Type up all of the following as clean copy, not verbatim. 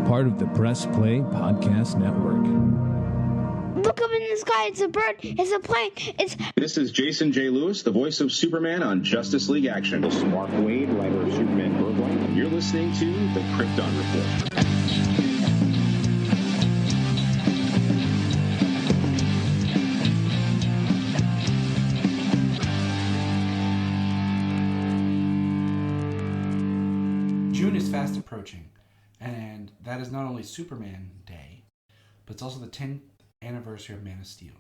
part of the Press Play Podcast Network. Look up in the sky. It's a bird. It's a plane. This is Jason J. Lewis, the voice of Superman on Justice League Action. This is Mark Wade, writer of Superman Birthright. You're listening to the Krypton Report. June is fast approaching, and that is not only Superman Day, but it's also the 10th anniversary of Man of Steel.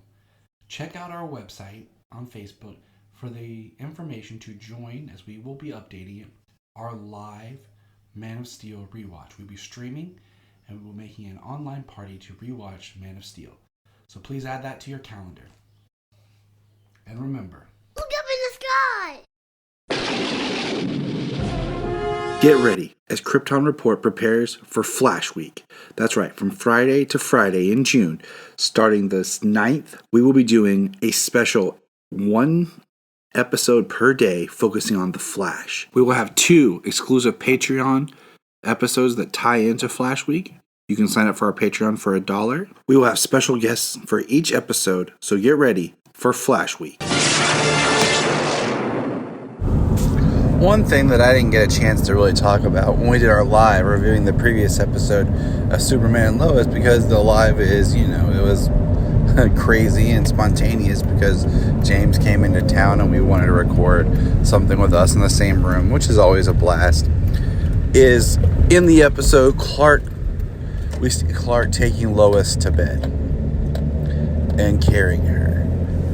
Check out our website on Facebook for the information to join, as we will be updating it, our live Man of Steel rewatch. We'll be streaming, and we'll be making an online party to rewatch Man of Steel. So please add that to your calendar. And remember, look up in the sky. Get ready as Krypton Report prepares for Flash Week. That's right, from Friday to Friday in June, starting the 9th, we will be doing a special 1 episode per day focusing on the Flash. We will have 2 exclusive Patreon episodes that tie into Flash Week. You can sign up for our Patreon for $1. We will have special guests for each episode, so get ready for Flash Week. One thing that I didn't get a chance to really talk about when we did our live reviewing the previous episode of Superman and Lois, because the live is, it was crazy and spontaneous because James came into town and we wanted to record something with us in the same room, which is always a blast, is in the episode we see Clark taking Lois to bed and carrying her.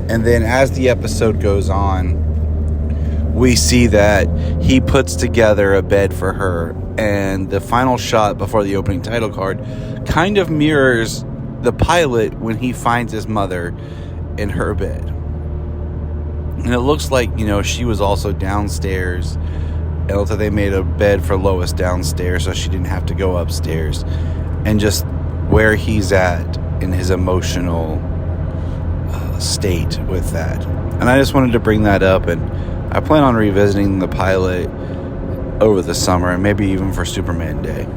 And then as the episode goes on, we see that he puts together a bed for her, and the final shot before the opening title card kind of mirrors the pilot when he finds his mother in her bed. And it looks like, she was also downstairs. It looks like they made a bed for Lois downstairs so she didn't have to go upstairs. And just where he's at in his emotional state with that. And I just wanted to bring that up, and I plan on revisiting the pilot over the summer and maybe even for Superman Day.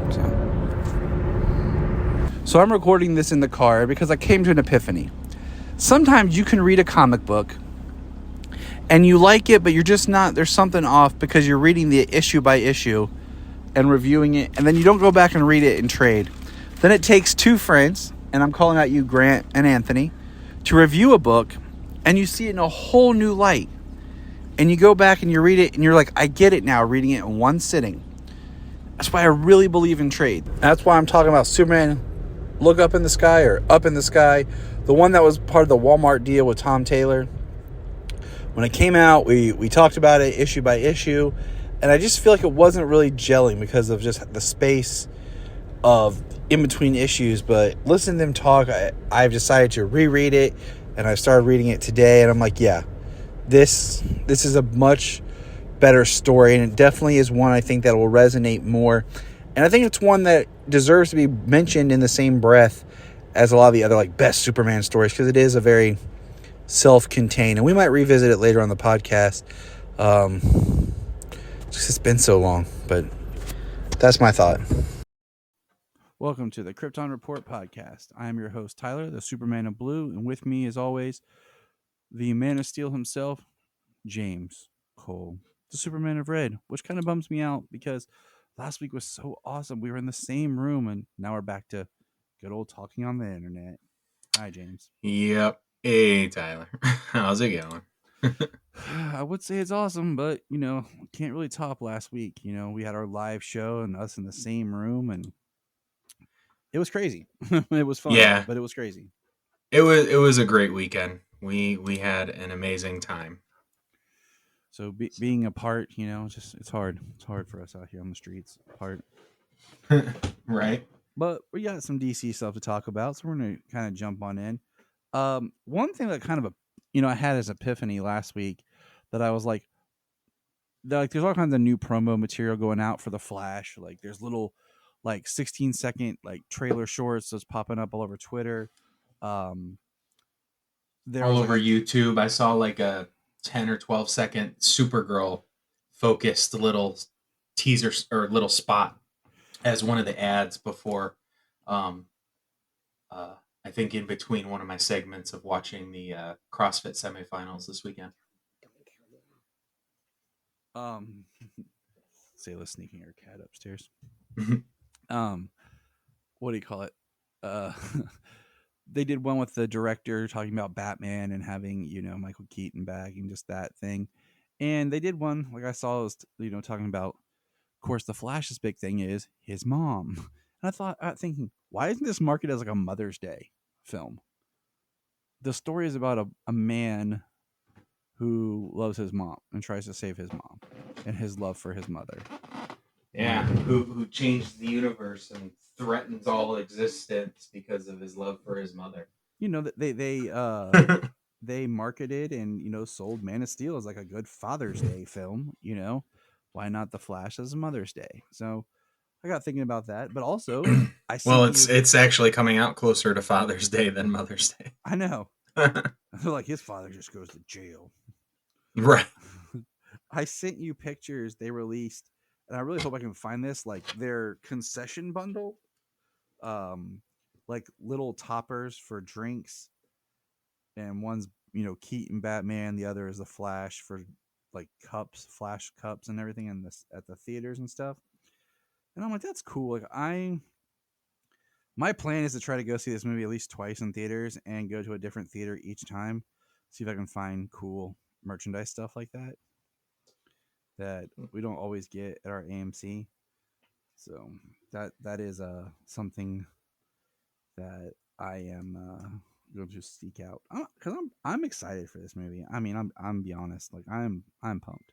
So I'm recording this in the car because I came to an epiphany. Sometimes you can read a comic book and you like it, but you're just not, there's something off because you're reading the issue by issue and reviewing it, and then you don't go back and read it in trade. Then it takes 2 friends, and I'm calling out you, Grant and Anthony, to review a book, and you see it in a whole new light. And you go back and you read it and you're like, I get it now, reading it in one sitting. That's why I really believe in trade. That's why I'm talking about Superman Look Up in the Sky, or Up in the Sky. The one that was part of the Walmart deal with Tom Taylor. When it came out, we talked about it issue by issue. And I just feel like it wasn't really gelling because of just the space of in between issues. But listening to them talk, I've decided to reread it. And I started reading it today. And I'm like, yeah. This is a much better story, and it definitely is one I think that will resonate more. And I think it's one that deserves to be mentioned in the same breath as a lot of the other best Superman stories, because it is a very self-contained, and we might revisit it later on the podcast. It's been so long, but that's my thought. Welcome to the Krypton Report podcast. I am your host, Tyler, the Superman of Blue, and with me, as always, the Man of Steel himself, James Cole, the Superman of Red, which kind of bums me out because last week was so awesome. We were in the same room, and now we're back to good old talking on the internet. Hi, James. Yep. Hey, Tyler. How's it going? I would say it's awesome, but, can't really top last week. We had our live show and us in the same room, and it was crazy. It was fun, but it was crazy. It was a great weekend. We had an amazing time. So being apart, it's hard. It's hard for us out here on the streets, apart. Right. But we got some DC stuff to talk about, so we're going to kind of jump on in. One thing that kind of, I had as epiphany last week that I was like, there's all kinds of new promo material going out for the Flash. There's little 16-second trailer shorts that's popping up all over Twitter. All over YouTube. I saw a 10 or 12 second Supergirl focused little teaser or little spot as one of the ads before I think in between one of my segments of watching the CrossFit semifinals this weekend. Sayla sneaking her cat upstairs. What do you call it? They did one with the director talking about Batman and having, Michael Keaton back and just that thing. And they did one, like I saw, was, talking about, of course, the Flash's big thing is his mom. And thinking, why isn't this marketed as like a Mother's Day film? The story is about a man who loves his mom and tries to save his mom and his love for his mother. Yeah, who changed the universe and threatens all existence because of his love for his mother. They marketed and sold Man of Steel as like a good Father's Day film. Why not The Flash as Mother's Day? So I got thinking about that, but also it's actually coming out closer to Father's Day than Mother's Day. I know. I feel like his father just goes to jail. Right. I sent you pictures they released, and I really hope I can find this, like their concession bundle, like little toppers for drinks, and one's Keaton Batman, the other is the Flash for like cups, Flash cups and everything in this at the theaters and stuff. And I'm like, that's cool. Like my plan is to try to go see this movie at least twice in theaters and go to a different theater each time. See if I can find cool merchandise stuff like that we don't always get at our AMC. So that is something that I am going to seek out because I'm excited for this movie. I mean, I'm be honest, like I'm pumped.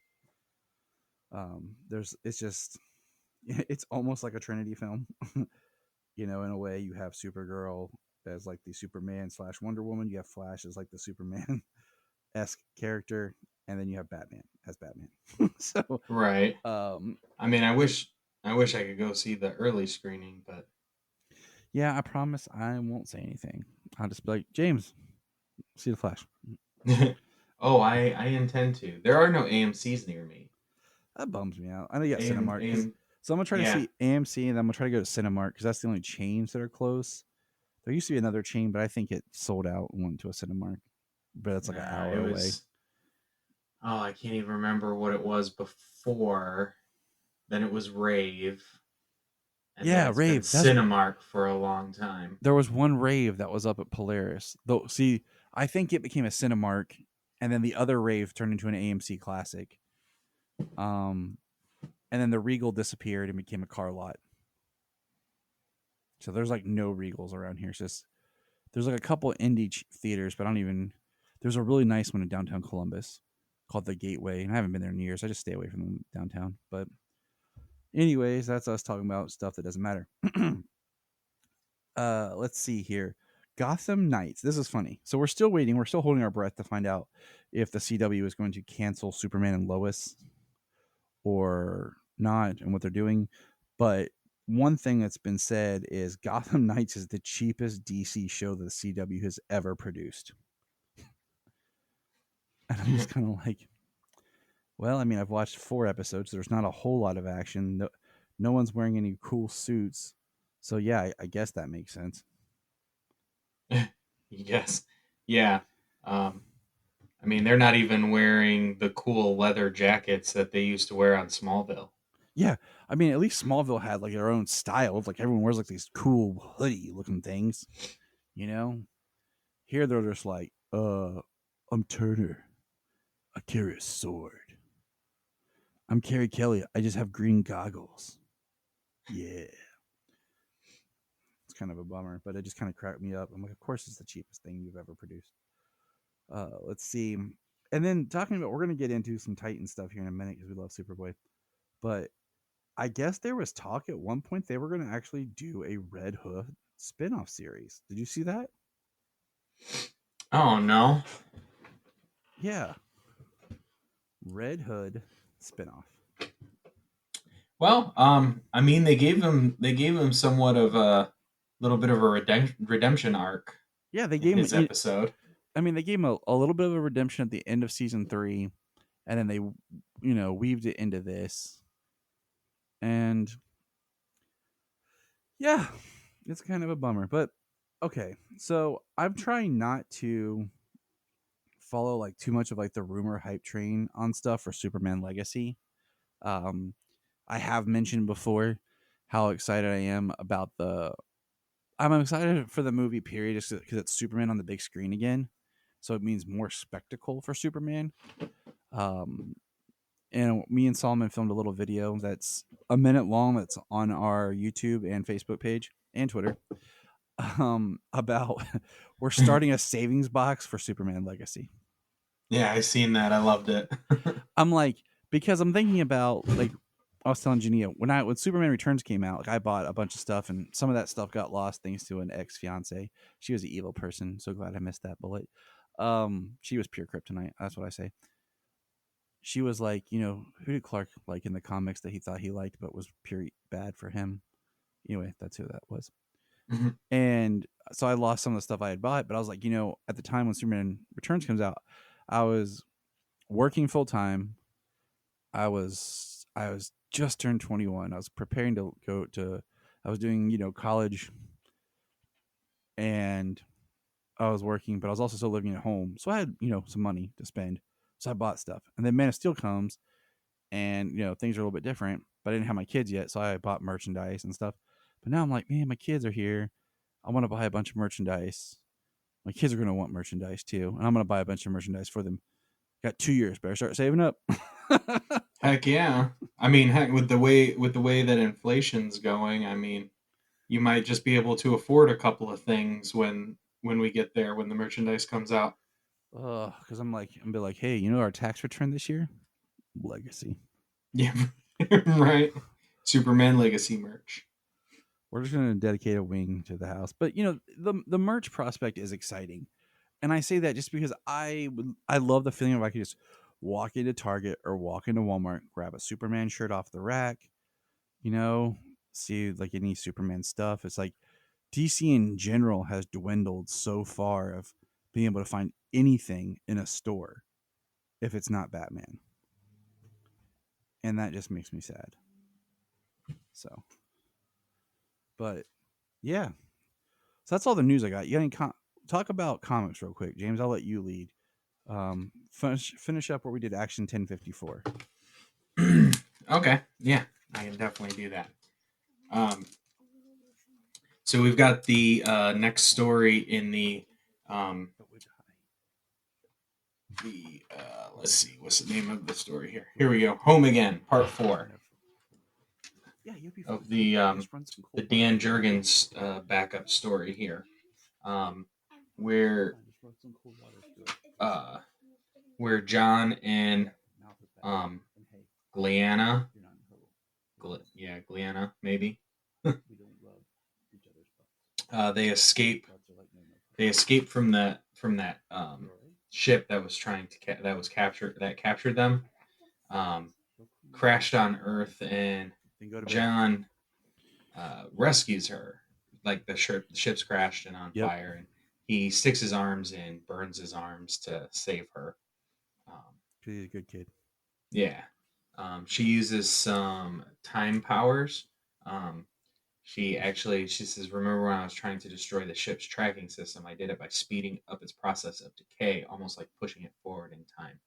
It's almost like a Trinity film. In a way. You have Supergirl as like the Superman / Wonder Woman. You have Flash as like the Superman-esque character, and then you have Batman as Batman. So right. I mean, I wish I could go see the early screening, but yeah, I promise I won't say anything. I'll just be like, James, see the Flash. Oh, I intend to. There are no AMCs near me. That bums me out. I know you got Cinemark. So I'm going to try to see AMC, and then I'm going to try to go to Cinemark because that's the only chains that are close. There used to be another chain, but I think it sold out and went to a Cinemark. But it's like an hour away. Oh, I can't even remember what it was before. Then it was Rave. And Rave. Cinemark for a long time. There was one Rave that was up at Polaris. Though, see, I think it became a Cinemark, and then the other Rave turned into an AMC Classic. And then the Regal disappeared and became a car lot. So there's like no Regals around here. It's just there's like a couple indie theaters, but there's a really nice one in downtown Columbus called the Gateway, and I haven't been there in years. I just stay away from them downtown. But anyways, that's us talking about stuff that doesn't matter. Let's see here. Gotham Knights. This is funny. So we're still waiting. We're still holding our breath to find out if the CW is going to cancel Superman and Lois or not and what they're doing. But one thing that's been said is Gotham Knights is the cheapest DC show that the CW has ever produced. And I'm just kind of like, well, I mean, I've watched 4 episodes. There's not a whole lot of action. No one's wearing any cool suits. So yeah, I guess that makes sense. Yes. Yeah. I mean, they're not even wearing the cool leather jackets that they used to wear on Smallville. Yeah. I mean, at least Smallville had like their own style. Like everyone wears like these cool hoodie looking things, Here they're just like, I'm Turner. I carry a sword. I'm Carrie Kelly. I just have green goggles. Yeah. It's kind of a bummer, but it just kind of cracked me up. I'm like, of course it's the cheapest thing you've ever produced. Let's see. And then talking about, we're going to get into some Titan stuff here in a minute because we love Superboy. But I guess there was talk at one point they were going to actually do a Red Hood spinoff series. Did you see that? Oh, no. Yeah. Red Hood spinoff. Well, I mean, they gave him somewhat of a little bit of a redemption arc. Yeah, they gave him his episode. I mean, they gave him a little bit of a redemption at the end of season 3, and then they, weaved it into this. And yeah, It's kind of a bummer, but okay. So I'm trying not to follow like too much of like the rumor hype train on stuff for Superman Legacy. Um, I have mentioned before how excited I am about the. I'm excited for the movie period just because it's Superman on the big screen again, so it means more spectacle for Superman. Um, and me and Solomon filmed a little video that's a minute long that's on our YouTube and Facebook page and Twitter. About we're starting a savings box for Superman Legacy. Yeah, I seen that. I loved it. I'm like, because I'm thinking about like I was telling Jania when Superman Returns came out, like I bought a bunch of stuff and some of that stuff got lost thanks to an ex fiance. She was an evil person. So glad I missed that bullet. She was pure kryptonite. That's what I say. She was like, who did Clark like in the comics that he thought he liked but was pure bad for him? Anyway, that's who that was. Mhm. And so I lost some of the stuff I had bought, but I was like, at the time when Superman Returns comes out, I was working full time. I was just turned 21. I was preparing to go to I was doing, college, and I was working, but I was also still living at home. So I had, some money to spend. So I bought stuff. And then Man of Steel comes and, things are a little bit different, but I didn't have my kids yet, so I bought merchandise and stuff. But now I'm like, man, my kids are here. I want to buy a bunch of merchandise. My kids are going to want merchandise too, and I'm going to buy a bunch of merchandise for them. Got 2 years, better start saving up. Heck yeah! I mean, heck, with the way that inflation's going, I mean, you might just be able to afford a couple of things when we get there, when the merchandise comes out. Because I'm be like, hey, our tax return this year? Legacy. Yeah, right. Superman Legacy merch. We're just going to dedicate a wing to the house. But the merch prospect is exciting, and I say that just because I love the feeling of I could just walk into Target or walk into Walmart, grab a Superman shirt off the rack, see like any Superman stuff. It's like DC in general has dwindled so far of being able to find anything in a store if it's not Batman, and that just makes me sad. So, but yeah. So that's all the news I got. You got any talk about comics real quick, James? I'll let you lead. Finish up where we did Action 1054. Okay, yeah, I can definitely do that. So we've got the next story in the let's see, what's the name of the story here? Here we go. Home Again, Part 4. Of the Dan Jurgens backup story here, where John and Gleanna, maybe they escape from that ship that was trying to captured them, crashed on Earth, and John rescues her. Like the ship's crashed and on fire, and he sticks his arms in, burns his arms to save her. He's a good kid. Yeah. She uses some time powers. She says, remember when I was trying to destroy the ship's tracking system? I did it by speeding up its process of decay, almost like pushing it forward in time.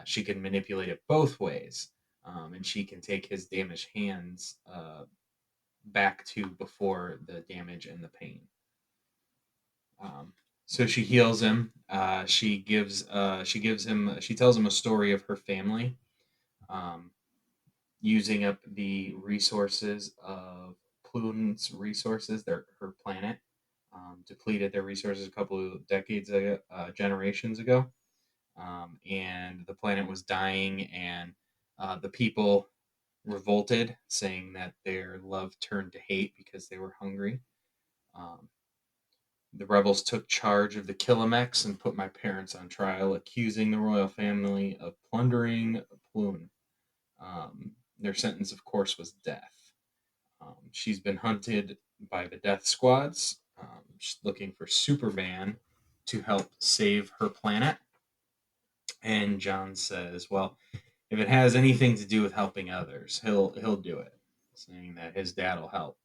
She can manipulate it both ways, and she can take his damaged hands back to before the damage and the pain. So she heals him. She tells him a story of her family, using up the resources of Pluton's resources, her planet, depleted their resources a couple of decades ago, generations ago, and the planet was dying, and the people revolted, saying that their love turned to hate because they were hungry. The rebels took charge of the Killamex and put my parents on trial, accusing the royal family of plundering Plune. Their sentence, of course, was death. She's been hunted by the death squads. She's looking for Superman to help save her planet. And John says, well, if it has anything to do with helping others, he'll do it, saying that his dad will help.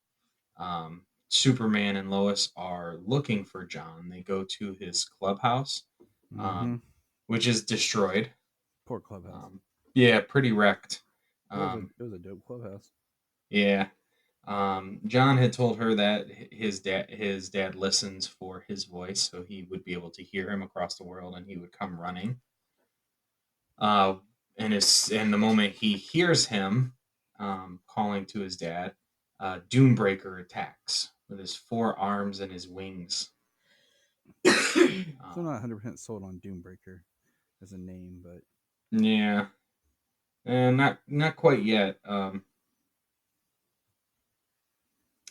Superman and Lois are looking for John. They go to his clubhouse, Mhm. which is destroyed. Poor clubhouse. Yeah, pretty wrecked. It was a dope clubhouse. Yeah. John had told her that his dad listens for his voice, so he would be able to hear him across the world, and he would come running. And the moment he hears him calling to his dad, Doombreaker attacks with his 4 arms and his wings. Still not 100% sold on Doombreaker as a name, but Yeah, and not quite yet.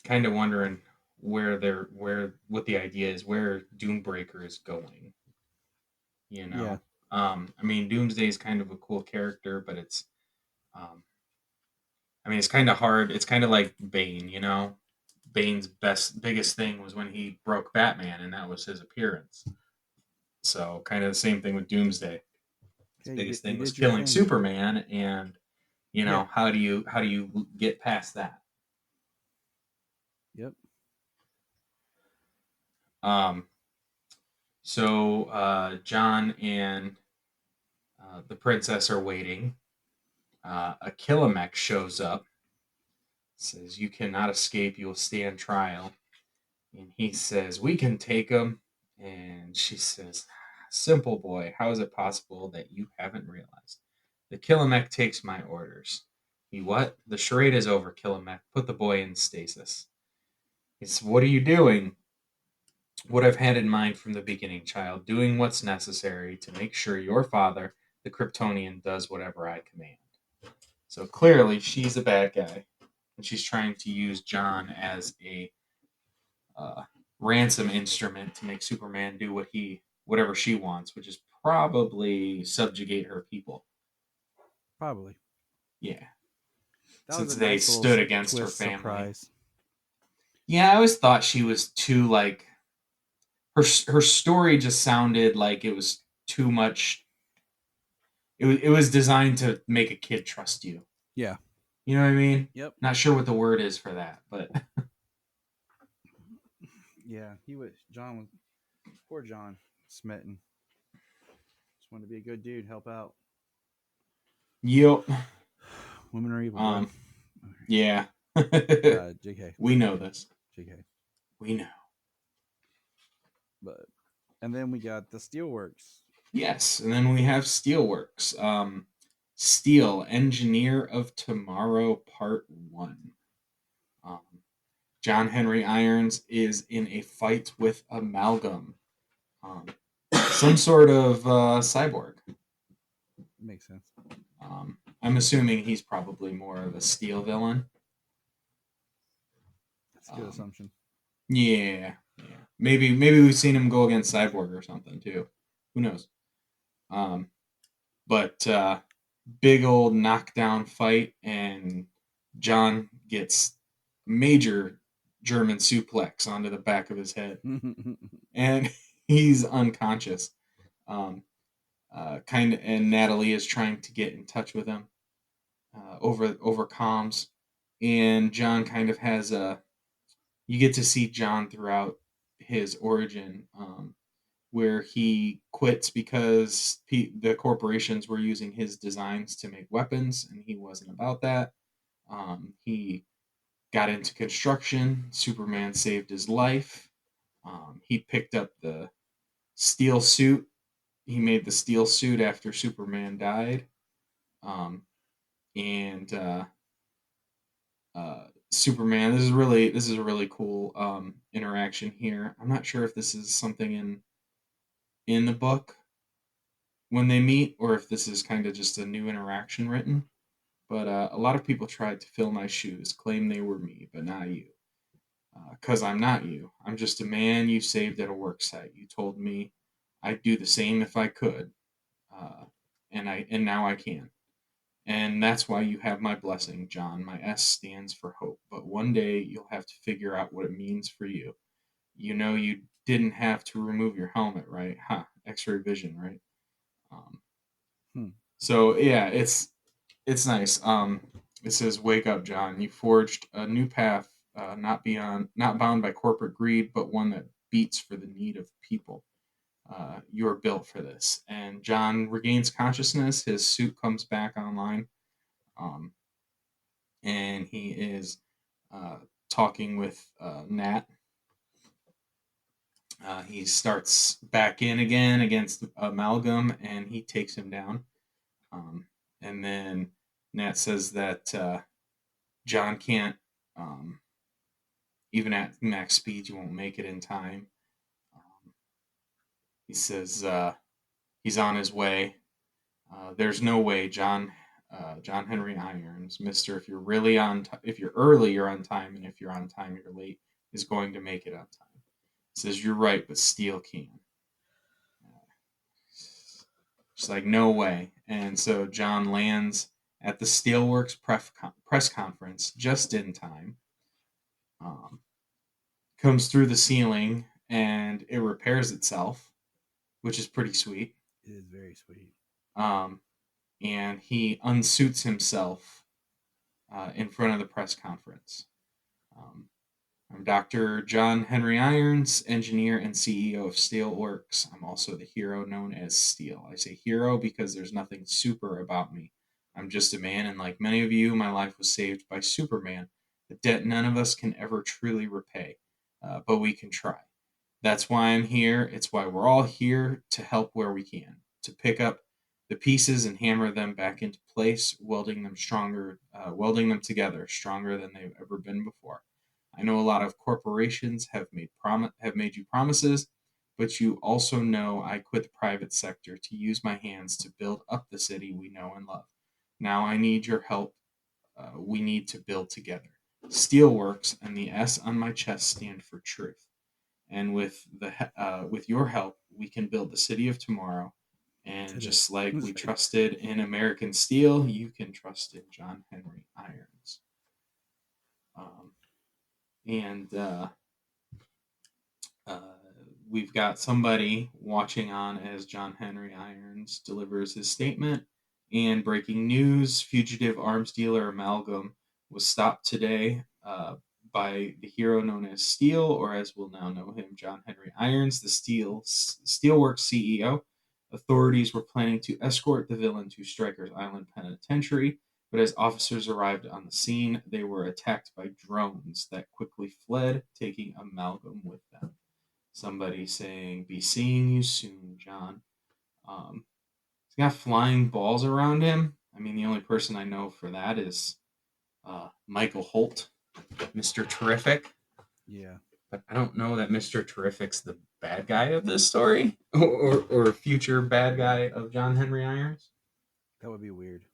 Kind of wondering what the idea is, where Doombreaker is going. You know, yeah. I mean, Doomsday is kind of a cool character, but it's, I mean, it's kind of hard. It's kind of like Bane. You know, Bane's biggest thing was when he broke Batman, and that was his appearance. So, kind of the same thing with Doomsday. His biggest thing was killing Superman, and how do you get past that? Yep. So John and the princess are waiting. A Killamech shows up. Says, "You cannot escape. You will stand trial." And he says, "We can take him." And she says, "Simple boy, how is it possible that you haven't realized? The Killamech takes my orders." He what? "The charade is over, Killamech. Put the boy in stasis." It's, "What are you doing?" "What I've had in mind from the beginning, child. Doing what's necessary to make sure your father, the Kryptonian, does whatever I command." So clearly, she's a bad guy. And she's trying to use John as a ransom instrument to make Superman do whatever she wants, which is probably subjugate her people. Probably. Yeah. That Since was a they nice stood against her family. Surprise. Yeah, I always thought she was too, like, her story just sounded like it was too much. It was designed to make a kid trust you. Yeah. You know what I mean? Yep. Not sure what the word is for that, but yeah, poor John, smitten. Just wanted to be a good dude, help out. Yep. Women are evil. Bro. Yeah. JK. We know this. JK. We know. And then we got the Steelworks. Yes, and then we have Steelworks. Steel, Engineer of Tomorrow, Part 1. John Henry Irons is in a fight with Amalgam. Some sort of cyborg. Makes sense. I'm assuming he's probably more of a Steel villain. That's a good assumption. Yeah. Maybe we've seen him go against Cyborg or something too. Who knows? But big old knockdown fight, and John gets major German suplex onto the back of his head, and he's unconscious. And Natalie is trying to get in touch with him over comms, and John kind of has you get to see John throughout his origin, where he quits because the corporations were using his designs to make weapons, and he wasn't about that. He got into construction. Superman saved his life. He picked up the steel suit. He made the steel suit after Superman died. Superman. This is a really cool interaction here. I'm not sure if this is something in the book when they meet, or if this is kind of just a new interaction written. But a lot of people tried to fill my shoes, claim they were me, but not you. 'Cause I'm not you. I'm just a man you saved at a work site. You told me I'd do the same if I could, and now I can. And that's why you have my blessing, John. My S stands for hope. But one day you'll have to figure out what it means for you. You know you didn't have to remove your helmet, right? X-ray vision, right? So yeah, it's nice. It says, "Wake up, John. You forged a new path not bound by corporate greed, but one that beats for the need of people. You are built for this. And John regains consciousness. His suit comes back online, and he is talking with Nat. He starts back in again against Amalgam, and he takes him down. And then Nat says that John can't, even at max speed, you won't make it in time. He says he's on his way. There's no way, John Henry Irons, Mister. If you're really if you're early, you're on time, and if you're on time, you're late. Is going to make it on time. He says you're right, but Steel can. It's like no way, and so John lands at the Steelworks press conference just in time. Comes through the ceiling and it repairs itself, which is pretty sweet. It is very sweet. And he unsuits himself in front of the press conference. I'm Dr. John Henry Irons, engineer and CEO of Steelworks. I'm also the hero known as Steel. I say hero because there's nothing super about me. I'm just a man, and like many of you, my life was saved by Superman, a debt none of us can ever truly repay, but we can try. That's why I'm here. It's why we're all here, to help where we can, to pick up the pieces and hammer them back into place, welding them together stronger than they've ever been before. I know a lot of corporations have made you promises, but you also know I quit the private sector to use my hands to build up the city we know and love. Now I need your help. We need to build together. Steelworks and the S on my chest stand for truth. And with your help, we can build the city of tomorrow. And just like we trusted in American Steel, you can trust in John Henry Irons. We've got somebody watching on as John Henry Irons delivers his statement. And breaking news, fugitive arms dealer Amalgam was stopped today by the hero known as Steel, or as we'll now know him, John Henry Irons, the Steelworks CEO. Authorities were planning to escort the villain to Strikers Island Penitentiary, but as officers arrived on the scene, they were attacked by drones that quickly fled, taking Amalgam with them. Somebody saying, "Be seeing you soon, John." He's got flying balls around him. I mean, the only person I know for that is Michael Holt, Mr. Terrific. Yeah. But I don't know that Mr. Terrific's the bad guy of this story, or future bad guy of John Henry Irons. That would be weird.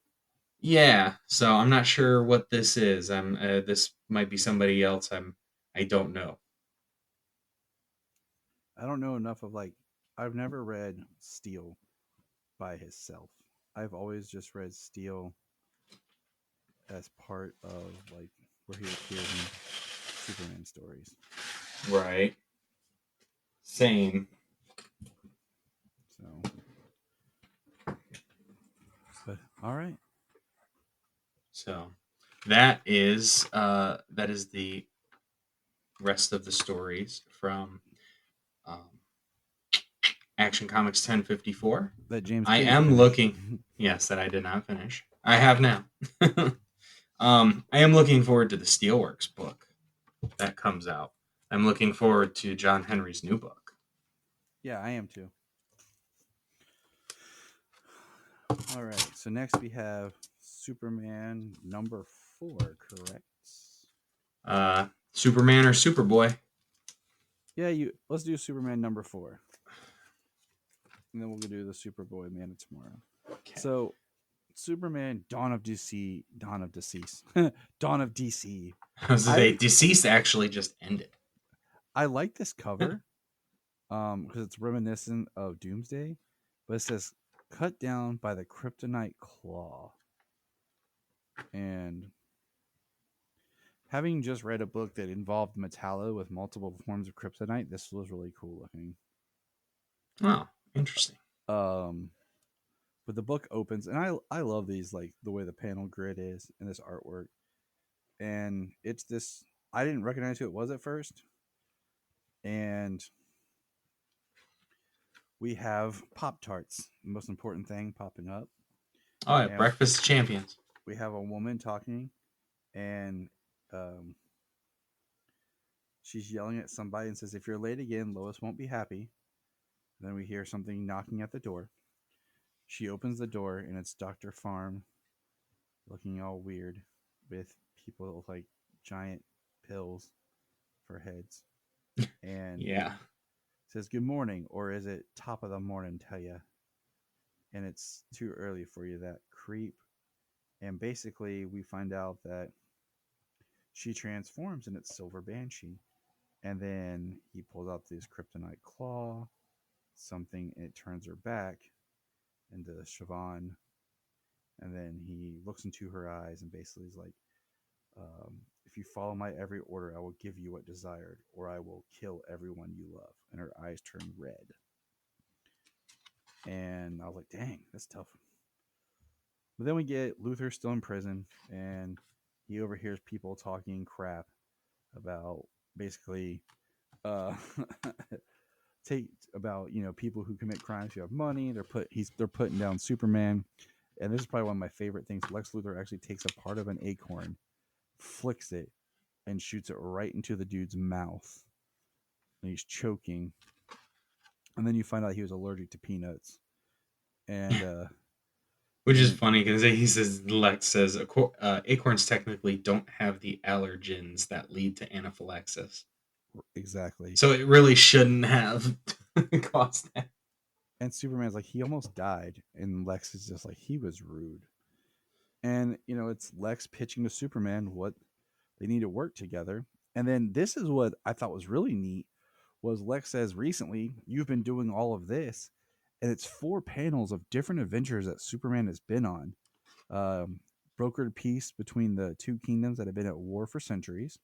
Yeah, so I'm not sure what this is. This might be somebody else. I don't know. I don't know enough of I've never read Steel by himself. I've always just read Steel as part of where he appears in Superman stories. Right. Same. So, but all right. So that is the rest of the stories from Action Comics 1054. That James. I am looking. Yes, that I did not finish. I have now. I am looking forward to the Steelworks book that comes out. I'm looking forward to John Henry's new book. Yeah, I am too. All right. So next we have Superman number 4, correct? Superman or Superboy? Yeah, let's do Superman number 4. And then we'll do the Superboy Man of Tomorrow. Okay. So Superman Dawn of DC. Dawn of DC. I was say Deceased actually just ended. I like this cover because it's reminiscent of Doomsday, but it says cut down by the kryptonite claw. And having just read a book that involved Metallo with multiple forms of kryptonite, this was really cool looking. Oh, interesting. But the book opens, and I love these, the way the panel grid is and this artwork. And it's this I didn't recognize who it was at first. And we have Pop-Tarts, the most important thing, popping up. Oh, yeah, And Breakfast of Champions. we have a woman talking, and she's yelling at somebody and says, "If you're late again, Lois won't be happy." And then we hear something knocking at the door. She opens the door, and it's Dr. Farm looking all weird with people that look like giant pills for heads. And Yeah. says, "Good morning," or is it top of the morning, tell ya? And it's too early for you, that creep. And basically, we find out that she transforms and it's Silver Banshee. And then he pulls out this kryptonite claw, something, and it turns her back into Siobhan. And then he looks into her eyes and basically is like, if you follow my every order, I will give you what desired, or I will kill everyone you love. And her eyes turn red. And I was like, dang, that's tough. But then we get Luther still in prison, and he overhears people talking crap about basically people who commit crimes who have money. They're putting down Superman. And this is probably one of my favorite things. Lex Luthor actually takes a part of an acorn, flicks it, and shoots it right into the dude's mouth. And he's choking. And then you find out he was allergic to peanuts. And which is funny because Lex says acorns technically don't have the allergens that lead to anaphylaxis. Exactly. So it really shouldn't have caused that. And Superman's like, he almost died. And Lex is just like, he was rude. And, it's Lex pitching to Superman what they need to work together. And then this is what I thought was really neat, was Lex says, recently, you've been doing all of this. And it's 4 panels of different adventures that Superman has been on. Brokered peace between the 2 kingdoms that have been at war for centuries.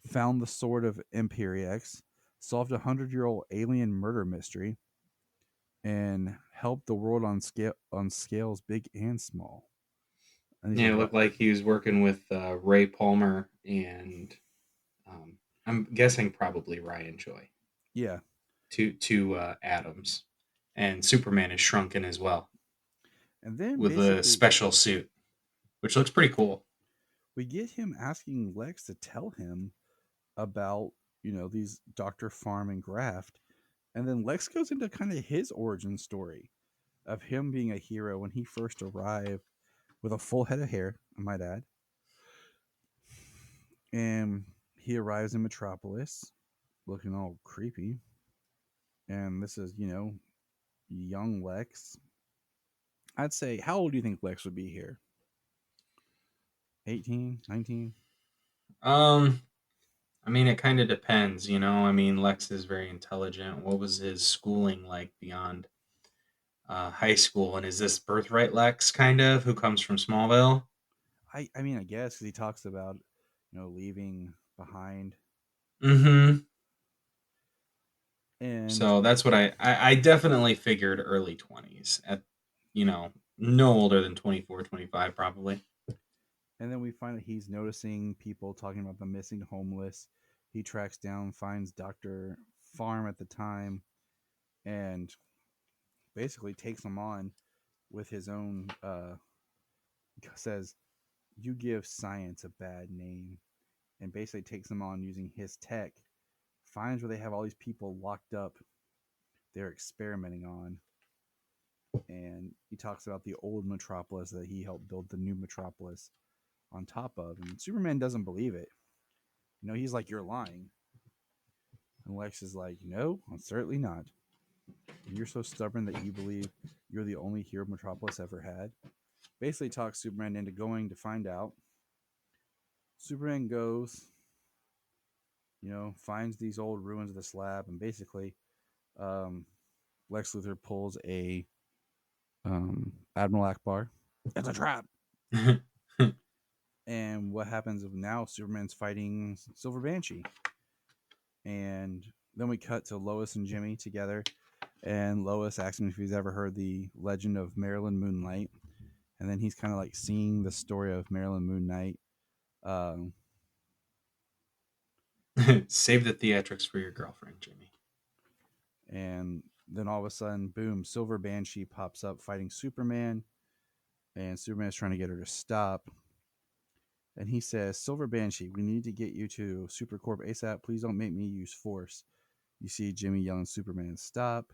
Found the sword of Imperiex. Solved a 100-year-old alien murder mystery. And helped the world on scales big and small. And Yeah, it looked like he was working with Ray Palmer and I'm guessing probably Ryan Choi. Yeah. Two atoms. And Superman is shrunken as well. And then with a special suit, which looks pretty cool. We get him asking Lex to tell him about, these Dr. Farm and Graft. And then Lex goes into kind of his origin story of him being a hero when he first arrived with a full head of hair, I might add. And he arrives in Metropolis looking all creepy. And this is, young Lex. I'd say, how old do you think Lex would be here? 18, 19? I mean, it kind of depends, Lex is very intelligent. What was his schooling like beyond high school? And is this Birthright Lex kind of, who comes from Smallville? I guess, because he talks about, leaving behind. Mm-hmm. And so that's what I definitely figured early 20s at, no older than 24, 25 probably. And then we find that he's noticing people talking about the missing homeless. He tracks down, finds Dr. Farm at the time, and basically takes him on with his own, says, you give science a bad name, and basically takes him on using his tech, finds where they have all these people locked up they're experimenting on. And he talks about the old Metropolis that he helped build the new Metropolis on top of. And Superman doesn't believe it. He's like, you're lying. And Lex is like, no, I'm certainly not. And you're so stubborn that you believe you're the only hero Metropolis ever had. Basically talks Superman into going to find out. Superman goes, finds these old ruins of this lab, and basically Lex Luthor pulls a Admiral Akbar. It's a trap. And what happens now? Superman's fighting Silver Banshee. And then we cut to Lois and Jimmy together. And Lois asks him if he's ever heard the legend of Marilyn Moonlight. And then he's kind of like seeing the story of Marilyn Moonlight. Save the theatrics for your girlfriend, Jimmy. And then all of a sudden, boom, Silver Banshee pops up fighting Superman. And Superman is trying to get her to stop. And he says, Silver Banshee, we need to get you to Supercorp ASAP. Please don't make me use force. You see Jimmy yelling, Superman, stop.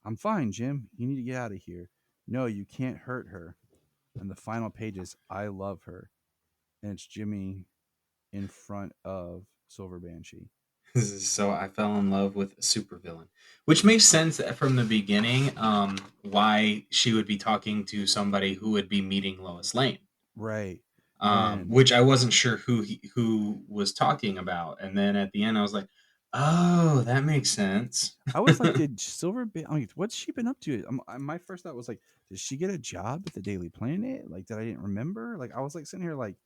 I'm fine, Jim. You need to get out of here. No, you can't hurt her. And the final page is, I love her. And it's Jimmy in front of Silver Banshee. So I fell in love with a supervillain, which makes sense from the beginning. Why she would be talking to somebody who would be meeting Lois Lane, Right. which I wasn't sure who was talking about, and then at the end I was like, oh, that makes sense. I was like, did what's she been up to? My first thought was like, did she get a job at the Daily Planet? Like, did I didn't remember? Like, I was like sitting here like,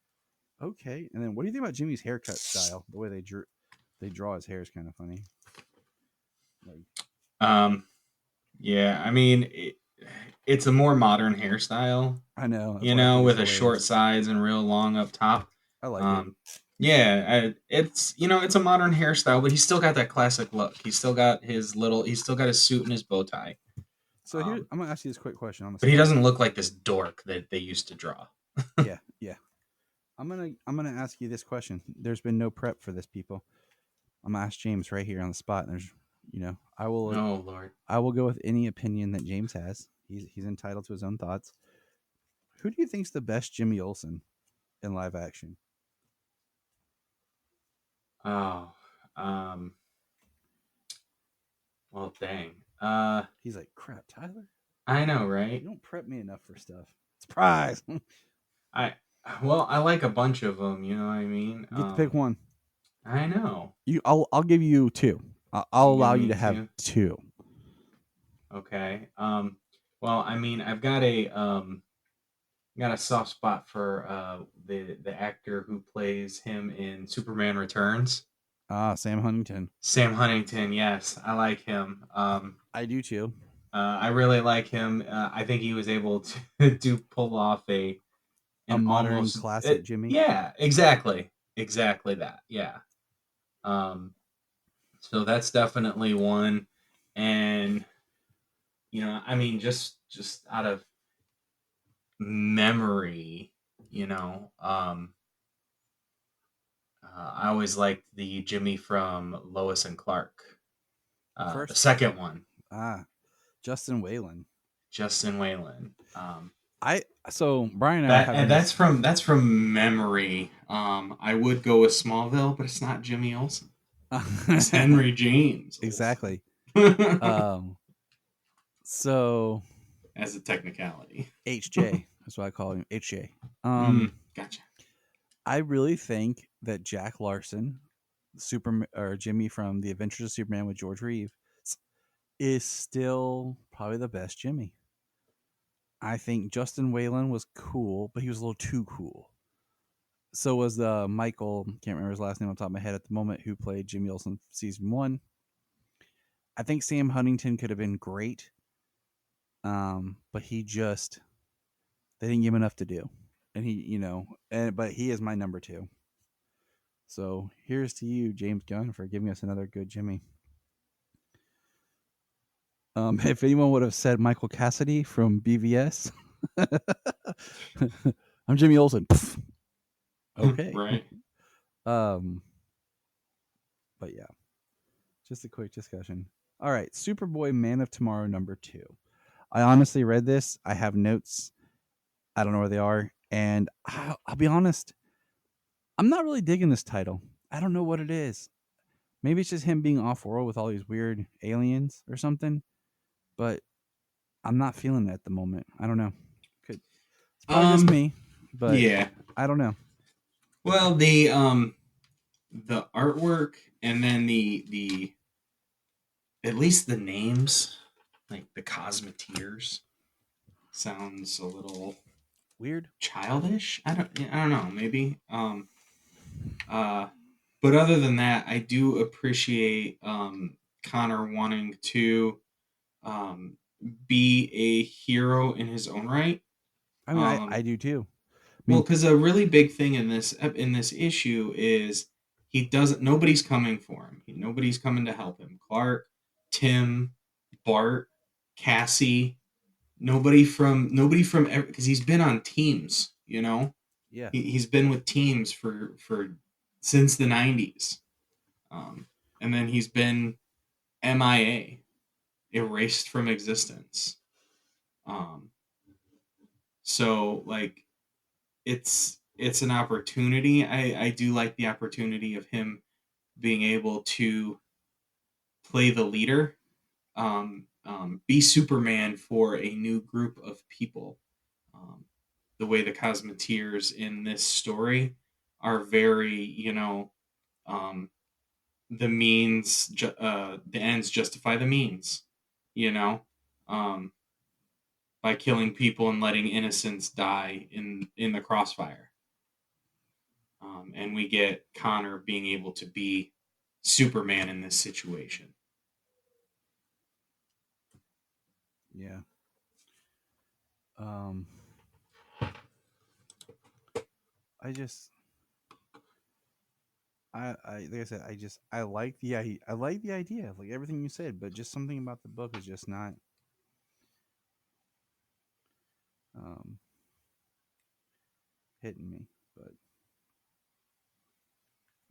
okay. And then what do you think about Jimmy's haircut style? The way they draw his hair is kind of funny. Like, yeah, I mean, it's a more modern hairstyle. I know, with a short sides and real long up top. I like it. Yeah, it's it's a modern hairstyle, but he's still got that classic look. He's still got his suit and his bow tie. So here, I'm gonna ask you this quick question on the. But he doesn't look like this dork that they used to draw. Yeah. I'm gonna ask you this question. There's been no prep for this, people. I'm gonna ask James right here on the spot. And there's, I will. Oh Lord. I will go with any opinion that James has. He's entitled to his own thoughts. Who do you think's the best Jimmy Olsen in live action? Oh, well, dang. He's like, crap, Tyler. I know, right? You don't prep me enough for stuff. Surprise. I like a bunch of them. You know what I mean? You get to pick one. I know. I'll give you two. I'll allow you to have two. Okay. Well, I mean, I've got a soft spot for the actor who plays him in Superman Returns. Sam Huntington. Sam Huntington, yes, I like him. I do too. I really like him. I think he was able to pull off a modern classic Jimmy. Yeah, exactly that. Yeah. So that's definitely one, and I mean, just out of memory, I always liked the Jimmy from Lois and Clark. The second one. Justin Whalen. Brian and I have that's from memory. I would go with Smallville, but it's not Jimmy Olsen. It's Henry James Olsen. Exactly. So as a technicality, HJ, that's what I call him, HJ. Gotcha. I really think that Jack Larson, Jimmy from The Adventures of Superman with George Reeves, is still probably the best Jimmy. I think Justin Whalen was cool, but he was a little too cool. So was Michael, can't remember his last name on top of my head at the moment, who played Jimmy Olsen season 1. I think Sam Huntington could have been great. But they didn't give him enough to do. And but he is my number 2. So here's to you, James Gunn, for giving us another good Jimmy. If anyone would have said Michael Cassidy from BVS, I'm Jimmy Olsen. Okay. Right. But yeah, just a quick discussion. All right, Superboy Man of Tomorrow number 2. I honestly read this. I have notes. I don't know where they are. And I'll be honest, I'm not really digging this title. I don't know what it is. Maybe it's just him being off-world with all these weird aliens or something. But I'm not feeling it at the moment. I don't know. It's probably just me. But yeah, I don't know. Well, the artwork and then the at least the names, like the Cosmeteers, sounds a little weird, childish. I don't know, maybe. But other than that, I do appreciate Connor wanting to be a hero in his own right. I mean, I do too. Well, because a really big thing in this issue is he doesn't. Nobody's coming for him. Nobody's coming to help him. Clark, Tim, Bart, Cassie. Nobody from because he's been on teams. Yeah. He's been with teams for since the 90s, and then he's been MIA, erased from existence. So like it's an opportunity. I do like the opportunity of him being able to play the leader, be Superman for a new group of people. The way the Cosmeteers in this story are very, the ends justify the means, by killing people and letting innocents die in the crossfire. And we get Connor being able to be Superman in this situation. Yeah. Like I said, I like the idea, like everything you said, but just something about the book is just not hitting me. But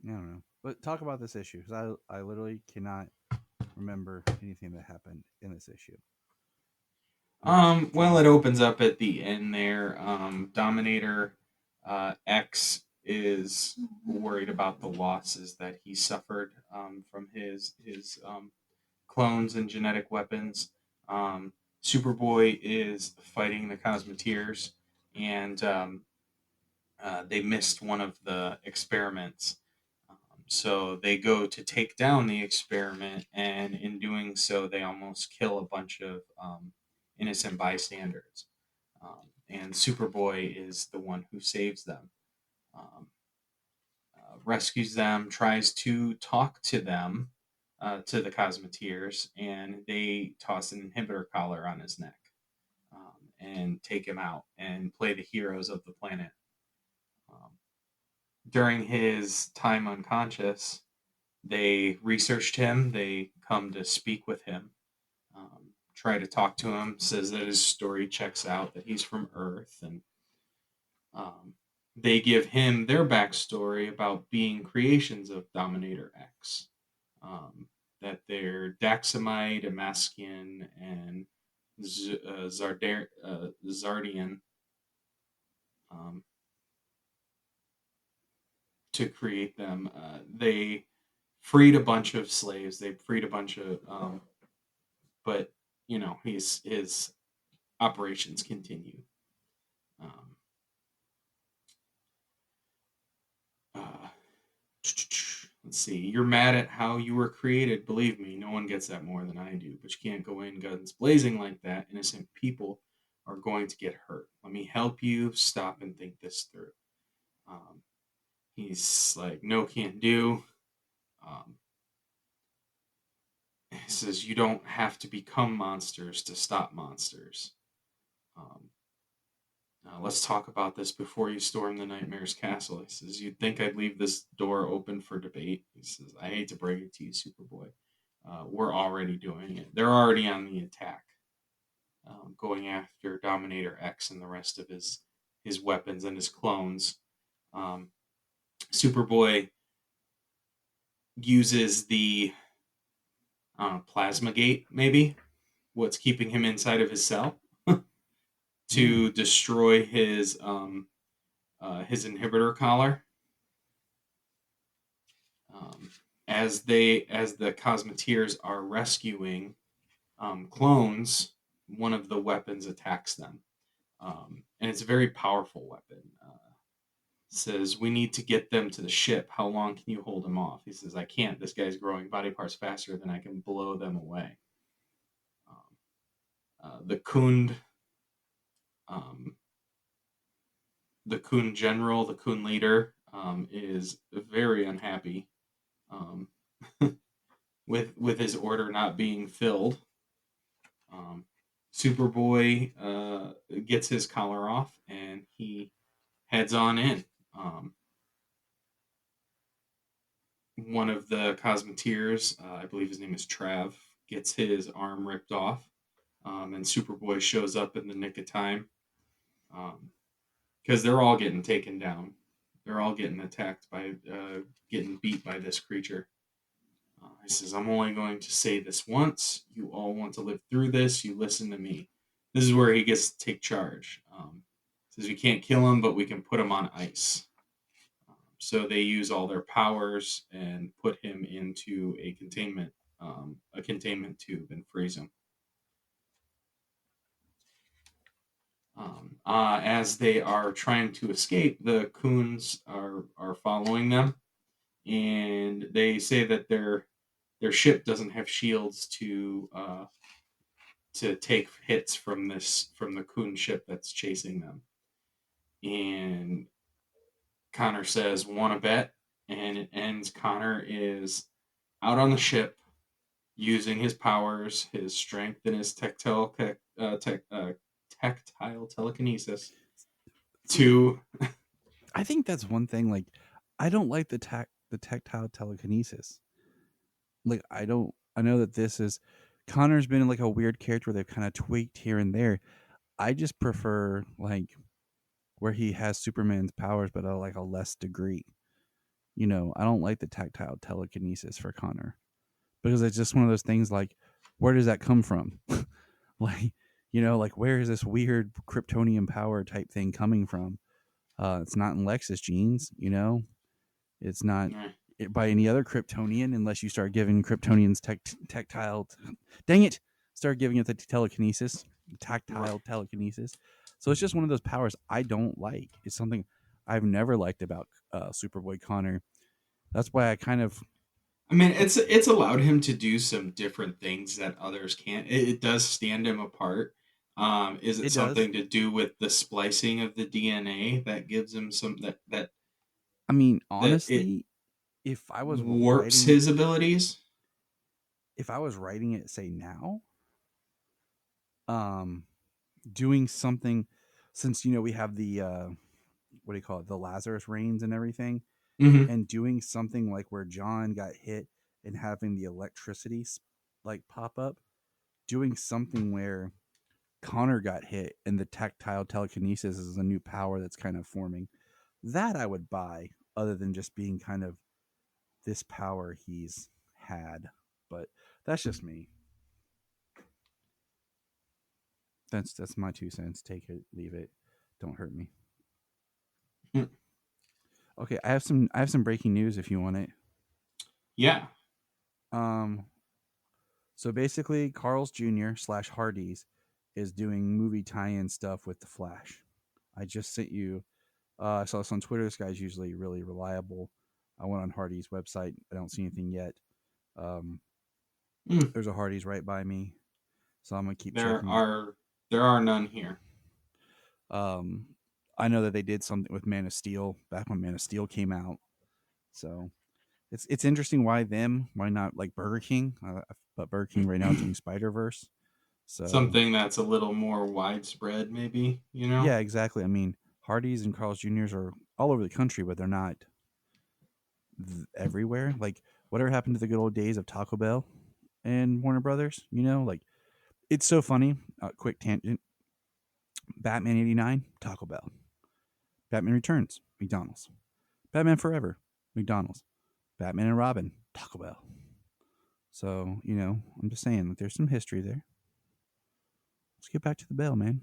I don't know. But talk about this issue, because I literally cannot remember anything that happened in this issue. Well, it opens up at the end there. Dominator X is worried about the losses that he suffered from his clones and genetic weapons. Superboy is fighting the Cosmeteers, and they missed one of the experiments. So they go to take down the experiment, and in doing so, they almost kill a bunch of innocent bystanders. And Superboy is the one who saves them, rescues them, tries to talk to them, to the Cosmeteers, and they toss an inhibitor collar on his neck, and take him out and play the heroes of the planet. During his time unconscious, they researched him. They come to speak with him, try to talk to him. Says that his story checks out, that he's from Earth, and they give him their backstory about being creations of Dominator X. That they're Daxamite, Amaskian, and Zardian. To create them, they freed a bunch of slaves. They freed a bunch of, but his operations continue. Let's see. You're mad at how you were created. Believe me, no one gets that more than I do. But you can't go in guns blazing like that. Innocent people are going to get hurt. Let me help you stop and think this through. He's like, no, can't do. He says, you don't have to become monsters to stop monsters. Let's talk about this before you storm the Nightmare's castle. He says, you'd think I'd leave this door open for debate. He says, I hate to break it to you, Superboy. We're already doing it. They're already on the attack, going after Dominator X and the rest of his weapons and his clones. Superboy uses the plasma gate, maybe, what's keeping him inside of his cell, to destroy his inhibitor collar. As the Cosmeteers are rescuing clones, one of the weapons attacks them, and it's a very powerful weapon. Says, we need to get them to the ship. How long can you hold him off? He says, I can't. This guy's growing body parts faster than I can blow them away. The Khund general, the Khund leader, is very unhappy with his order not being filled. Superboy gets his collar off, and he heads on in. one of the Cosmeteers, I believe his name is Trav, gets his arm ripped off, and Superboy shows up in the nick of time, because they're all getting taken down. They're all getting attacked by, getting beat by this creature. He says, "I'm only going to say this once. You all want to live through this. You listen to me." This is where he gets to take charge. Says we can't kill him, but we can put him on ice. So they use all their powers and put him into a containment tube and freeze him. As they are trying to escape, the Coons are following them, and they say that their ship doesn't have shields to take hits from the Coon ship that's chasing them. And Connor says, "Want to bet?" And it ends. Connor is out on the ship using his powers, his strength, and his tactile telekinesis to. I think that's one thing. Like, I don't like the tactile telekinesis. Like, I know that this is Connor's been like a weird character where they've kind of tweaked here and there. I just prefer like where he has Superman's powers, but like a less degree. You know, I don't like the tactile telekinesis for Connor because it's just one of those things. Like, where does that come from? Like, you know, like where is this weird Kryptonian power type thing coming from? It's not in Lex's genes, you know. It's not by any other Kryptonian unless you start giving Kryptonians tactile. Dang it! Start giving it the telekinesis, tactile telekinesis. So it's just one of those powers I don't like. It's something I've never liked about Superboy Connor. That's why I kind of. I mean, it's allowed him to do some different things that others can't. It does stand him apart. Is it something to do with the splicing of the DNA that gives him some that? I mean, honestly, if I was warps his abilities. If I was writing it, say now, doing something, since you know we have the what do you call it, the Lazarus reigns and everything, and doing something like where John got hit and having the electricity like pop up, doing something where Connor got hit and the tactile telekinesis is a new power that's kind of forming. That I would buy, other than just being kind of this power he's had. But that's just me. That's my 2 cents. Take it, leave it. Don't hurt me. Okay, I have some breaking news if you want it. Yeah. So basically, Carl's Jr. / Hardee's is doing movie tie-in stuff with the Flash. I just sent you. I saw this on Twitter. This guy's usually really reliable. I went on Hardee's website. I don't see anything yet. There's a Hardee's right by me, so I'm gonna keep checking. There are none here. I know that they did something with Man of Steel back when Man of Steel came out, so it's interesting why not like Burger King, but Burger King right now is doing Spider-Verse. So something that's a little more widespread, maybe, you know? Yeah, exactly. I mean, Hardee's and Carl's Jr.'s are all over the country, but they're not everywhere. Like, whatever happened to the good old days of Taco Bell and Warner Brothers? You know, like, it's so funny. Quick tangent. Batman 89, Taco Bell. Batman Returns, McDonald's. Batman Forever, McDonald's. Batman and Robin, Taco Bell. So, you know, I'm just saying that there's some history there. Let's get back to the bell, man.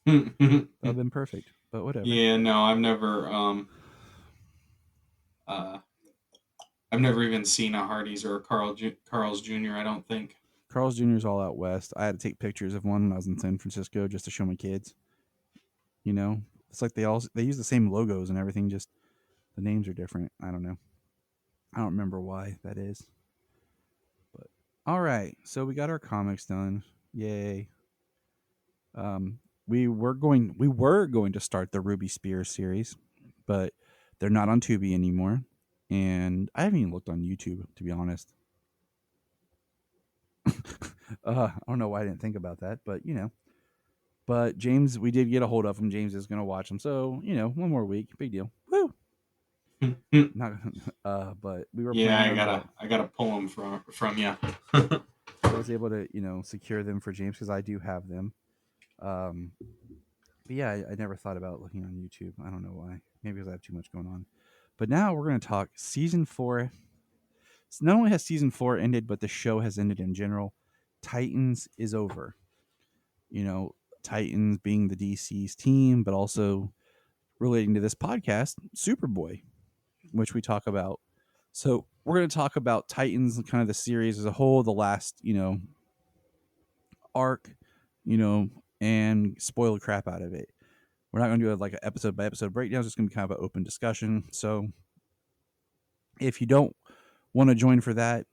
That would have been perfect, but whatever. Yeah, no, I've never even seen a Hardee's or a Carl's Jr., I don't think. Carl's Jr. is all out west. I had to take pictures of one when I was in San Francisco just to show my kids. You know, it's like they use the same logos and everything, just the names are different. I don't know. I don't remember why that is. But all right, so we got our comics done. Yay. We were going to start the Ruby Spears series, but they're not on Tubi anymore, and I haven't even looked on YouTube, to be honest. I don't know why I didn't think about that, but you know. But James, we did get a hold of him. James is going to watch them, so you know, one more week, big deal. Woo! Not, but we were Yeah, planning on I gotta pull them from you. I was able to, secure them for James because I do have them. Um, but yeah, I never thought about looking on YouTube. I don't know why. Maybe because I have too much going on. But now we're going to talk season 4. So not only has season 4 ended, but the show has ended in general. Titans is over. Titans being the DC's team, but also relating to this podcast, Superboy, which we talk about. So we're going to talk about Titans and kind of the series as a whole, the last, arc, and spoil the crap out of it. We're not going to do like an episode by episode breakdown. It's just going to be kind of an open discussion. So if you don't want to join for that,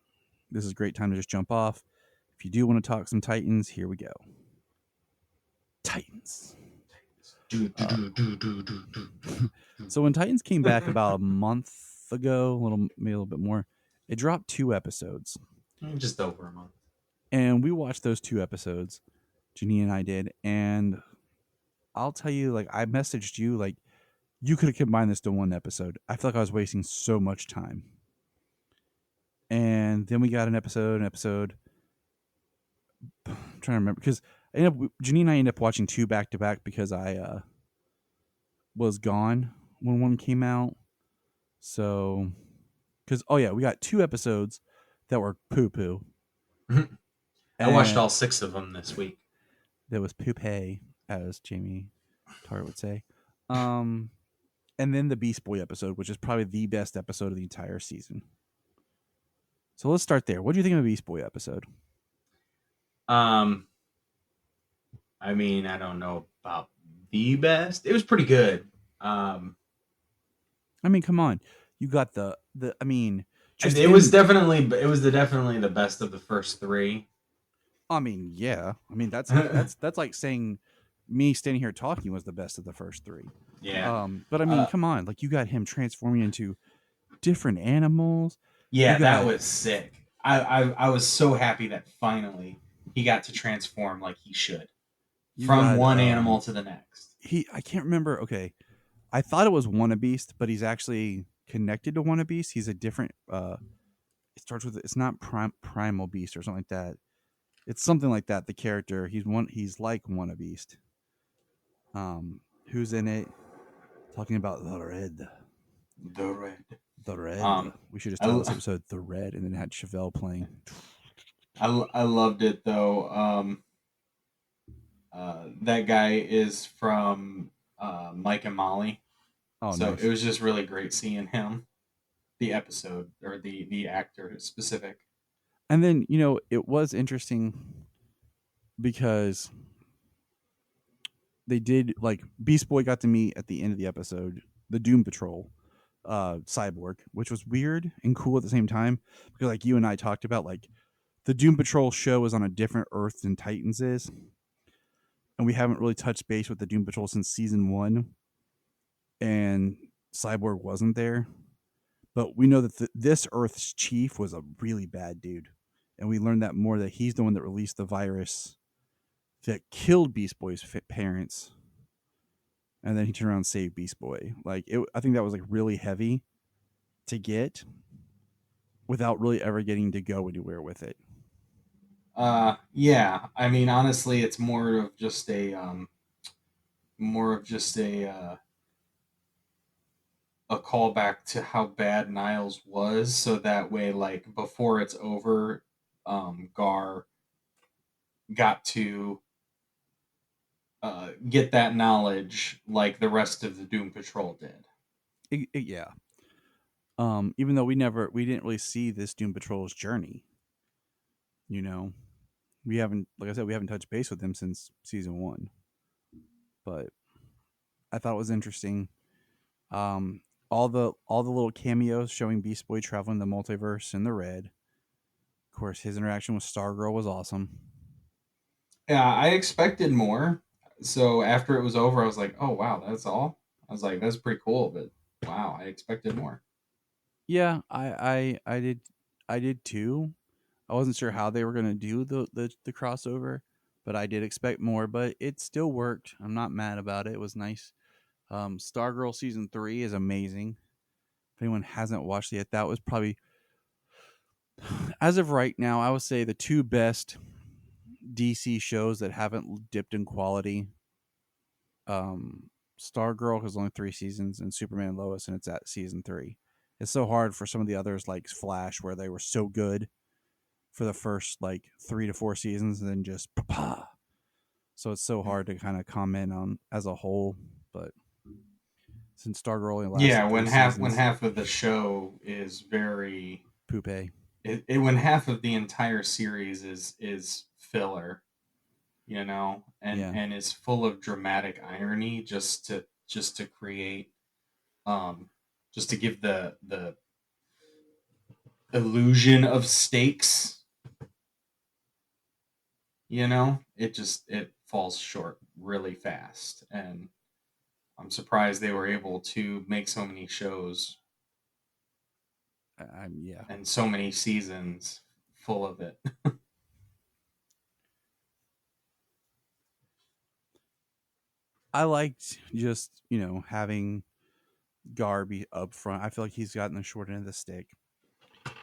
this is a great time to just jump off. If you do want to talk some Titans, here we go. Titans. So when Titans came back about a month ago, maybe a little bit more, it dropped 2 episodes. Just over a month. And we watched those 2 episodes. Janine and I did. And I'll tell you, like, I messaged you, like, you could have combined this to 1 episode. I feel like I was wasting so much time. And then we got an episode. I'm trying to remember because Janine and I ended up watching 2 back to back because I was gone when 1 came out. So, we got 2 episodes that were poo poo. I watched all 6 of them this week. There was poopay, as Jamie Tartt would say. And then the Beast Boy episode, which is probably the best episode of the entire season. So let's start there. What do you think of the Beast Boy episode? I mean, I don't know about the best. It was pretty good. I mean, come on. You got the I mean, it was definitely the best of the first 3. I mean, yeah. I mean, that's like saying me standing here talking was the best of the first 3. Yeah. But I mean, come on. Like, you got him transforming into different animals. Yeah, that was sick. I was so happy that finally he got to transform like he should. From one animal to the next. I can't remember. Okay. I thought it was Wannabeast, but he's actually connected to Wannabeast. He's a different it starts with, it's not Primal Beast or something like that. It's something like that. The character, he's like Wannabeast. Who's in it? Talking about the Red. We should just title this episode "The Red" and then had Chevelle playing. I loved it though. That guy is from Mike and Molly. Oh, so nice. It was just really great seeing him, the episode or the actor specific. And then it was interesting because they did, like, Beast Boy got to meet at the end of the episode the Doom Patrol cyborg, which was weird and cool at the same time because, like, you and I talked about, like, the Doom Patrol show is on a different Earth than Titans is, and we haven't really touched base with the Doom Patrol since season 1, and Cyborg wasn't there. But we know that this Earth's chief was a really bad dude, and we learned that more, that he's the one that released the virus that killed Beast Boy's parents, and then he turned around and saved Beast Boy. Like, I think that was, like, really heavy to get without really ever getting to go anywhere with it. Yeah. I mean, honestly, it's more of just a callback to how bad Niles was, so that way, like, before it's over, Gar got to get that knowledge like the rest of the Doom Patrol did. Yeah. Even though we didn't really see this Doom Patrol's journey. We haven't, like I said, we haven't touched base with him since season 1. But I thought it was interesting. All the little cameos showing Beast Boy traveling the multiverse in the Red. Of course, his interaction with Stargirl was awesome. Yeah, I expected more. So after it was over, I was like, "Oh wow, that's all." I was like, "That's pretty cool," but wow, I expected more. Yeah, I did too. I wasn't sure how they were gonna do the crossover, but I did expect more. But it still worked. I'm not mad about it. It was nice. Stargirl season 3 is amazing. If anyone hasn't watched it yet, that was probably, as of right now, I would say the two best DC shows that haven't dipped in quality. Stargirl has only 3 seasons, and Superman and Lois, and it's at season 3. It's so hard for some of the others like Flash, where they were so good for the first like 3 to 4 seasons, and then just pa. So it's so hard to kind of comment on as a whole. But since Stargirl only lasted when 3 when seasons, half of the show is very poopy. When half of the entire series is filler, you know, and is full of dramatic irony just to create, just to give the illusion of stakes, you know, it falls short really fast. And I'm surprised they were able to make so many shows Yeah, and so many seasons full of it. I liked just, having Garby up front. I feel like he's gotten the short end of the stick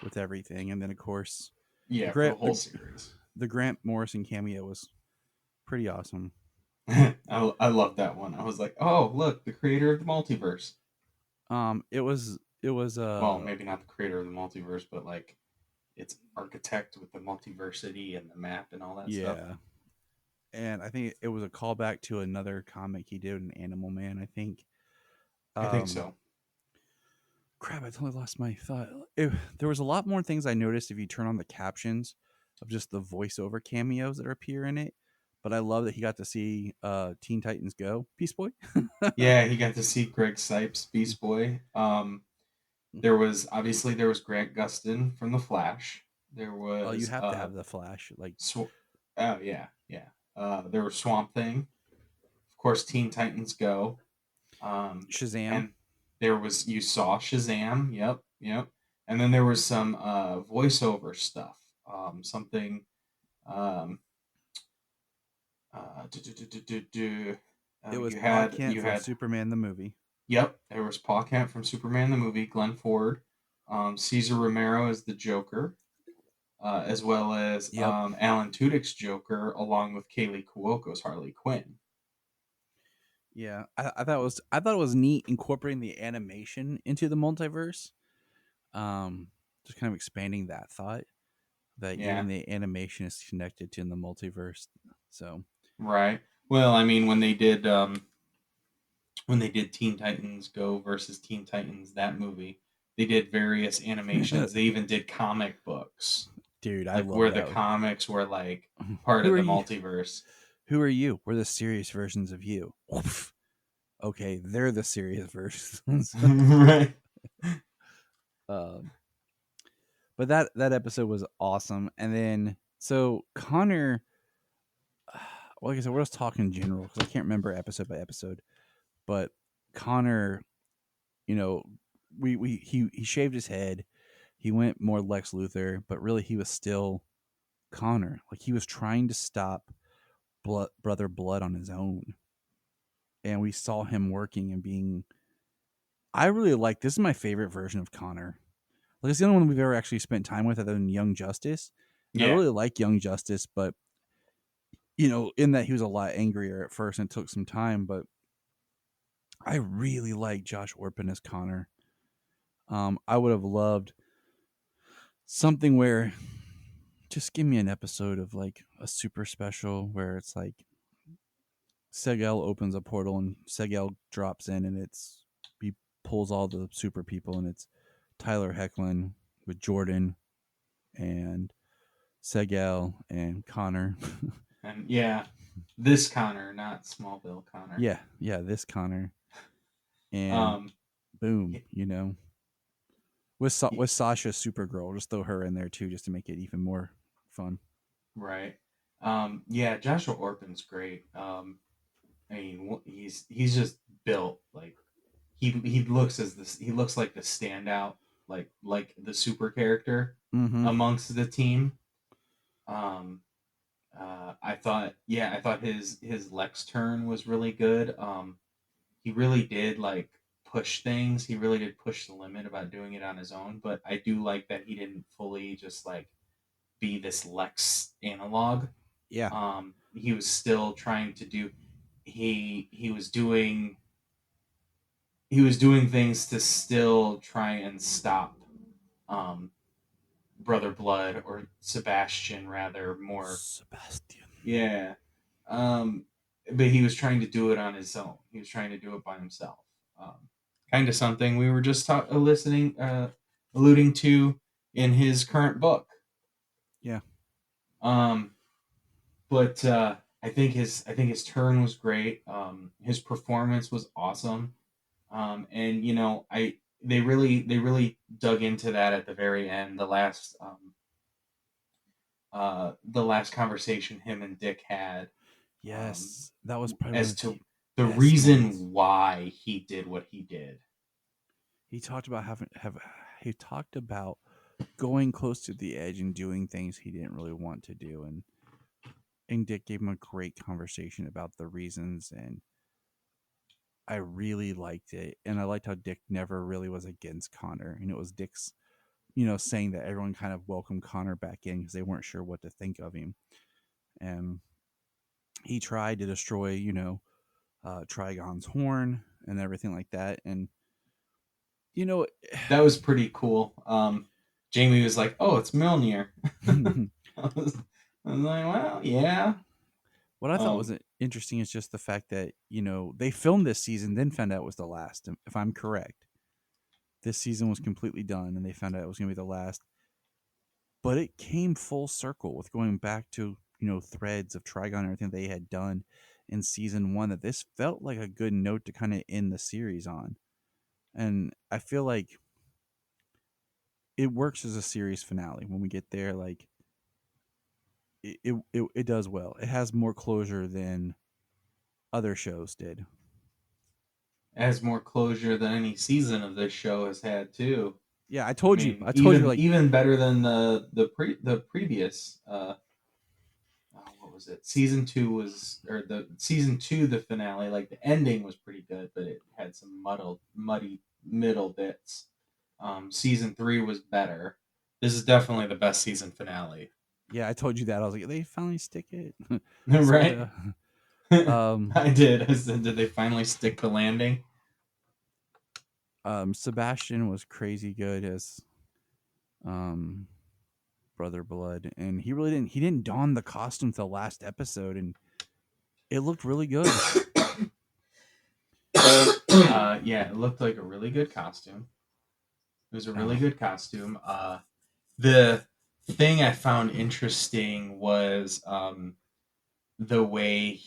with everything. And then, of course, Yeah, for the whole series. The Grant Morrison cameo was pretty awesome. I love that one. I was like, oh, look, the creator of the multiverse. It was well, maybe not the creator of the multiverse, but like it's architect with the multiversity and the map and all that stuff. Yeah. And I think it was a callback to another comic he did, an Animal Man, I think. I think so. Crap, I totally lost my thought. There was a lot more things I noticed if you turn on the captions of just the voiceover cameos that appear in it. But I love that he got to see Teen Titans Go, Beast Boy. Yeah, he got to see Greg Sipes, Beast Boy. There was Grant Gustin from The Flash. There was. Oh, you have to have the Flash, like. Oh yeah. There was Swamp Thing, of course. Teen Titans Go. Shazam. And you saw Shazam. Yep. And then there was some voiceover stuff. Something. It was Paul Kent from Superman the movie. Yep, there was Paul Kent from Superman the movie. Glenn Ford, Cesar Romero as the Joker, as well as Alan Tudyk's Joker, along with Kaylee Cuoco's Harley Quinn. Yeah, I thought it was neat incorporating the animation into the multiverse. Just kind of expanding that thought that even the animation is connected to in the multiverse. So right. Well, I mean, when they did Teen Titans Go versus Teen Titans, that movie, they did various animations. They even did comic books. Dude, I love where that. The comics were like part of the multiverse. Who are you? We're the serious versions of you. Okay, they're the serious versions. Right. But that episode was awesome. And then, so Connor, well, like I said, we're just talking in general because I can't remember episode by episode. But Connor, he shaved his head. He went more Lex Luthor, but really he was still Connor. Like he was trying to stop Brother Blood on his own. And we saw him working and being. I really like this is my favorite version of Connor. Like it's the only one we've ever actually spent time with other than Young Justice. Yeah. I really like Young Justice, but in that he was a lot angrier at first and it took some time, but I really like Josh Orpin as Connor. I would have loved something where just give me an episode of like a super special where it's like Segel opens a portal and Segel drops in and he pulls all the super people and it's Tyler Hoechlin with Jordan and Segel and Connor. And this Connor, not Smallville Connor. Yeah, this Connor. And boom, with Sasha Supergirl, just throw her in there too, just to make it even more fun. Right. Joshua Orpin's great. I mean, he's just built like he looks like the standout, like the super character amongst the team. I thought his Lex turn was really good. He really did like push things. He really did push the limit about doing it on his own. But I do like that he didn't fully just like be this Lex analog. Yeah. He was still trying to do. He was doing. He was doing things to still try and stop um, Brother Blood, or Sebastian rather, more. Sebastian. Yeah. But he was trying to do it on his own. He was trying to do it by himself. Kind of something we were just alluding to in his current book. Yeah. But I think his turn was great. His performance was awesome. And you know, they really dug into that at the very end. The last conversation him and Dick had. Yes, that was probably As one of to the the best reason moments. why he did what he did. He talked about he talked about going close to the edge and doing things he didn't really want to do, and Dick gave him a great conversation about the reasons, and I really liked it. And I liked how Dick never really was against Connor, and it was Dick's, saying that everyone kind of welcomed Connor back in because they weren't sure what to think of him, and he tried to destroy, Trigon's horn and everything like that, and you know. That was pretty cool. Jamie was like, "Oh, it's Mjolnir." I was like, "Well, yeah." What I thought was interesting is just the fact that, they filmed this season, then found out it was the last. If I'm correct, this season was completely done, and they found out it was going to be the last. But it came full circle with going back to, threads of Trigon and everything they had done in season 1, that this felt like a good note to kind of end the series on. And I feel like it works as a series finale when we get there. Like, it does well. It has more closure than other shows did. It has more closure than any season of this show has had too. Yeah, I told you. Like, even better than the previous. What was it? Season 2 was, or the season 2, the finale. Like the ending was pretty good, but it had some muddy middle bits. Season 3 was better. This is definitely the best season finale. Yeah, I told you that. I was like, they finally stick it, right? I did. I said, did they finally stick the landing? Sebastian was crazy good as Brother Blood, and he didn't don the costume till last episode, and it looked really good. Yeah, it looked like a really good costume. It was a really good costume. The thing I found interesting was the way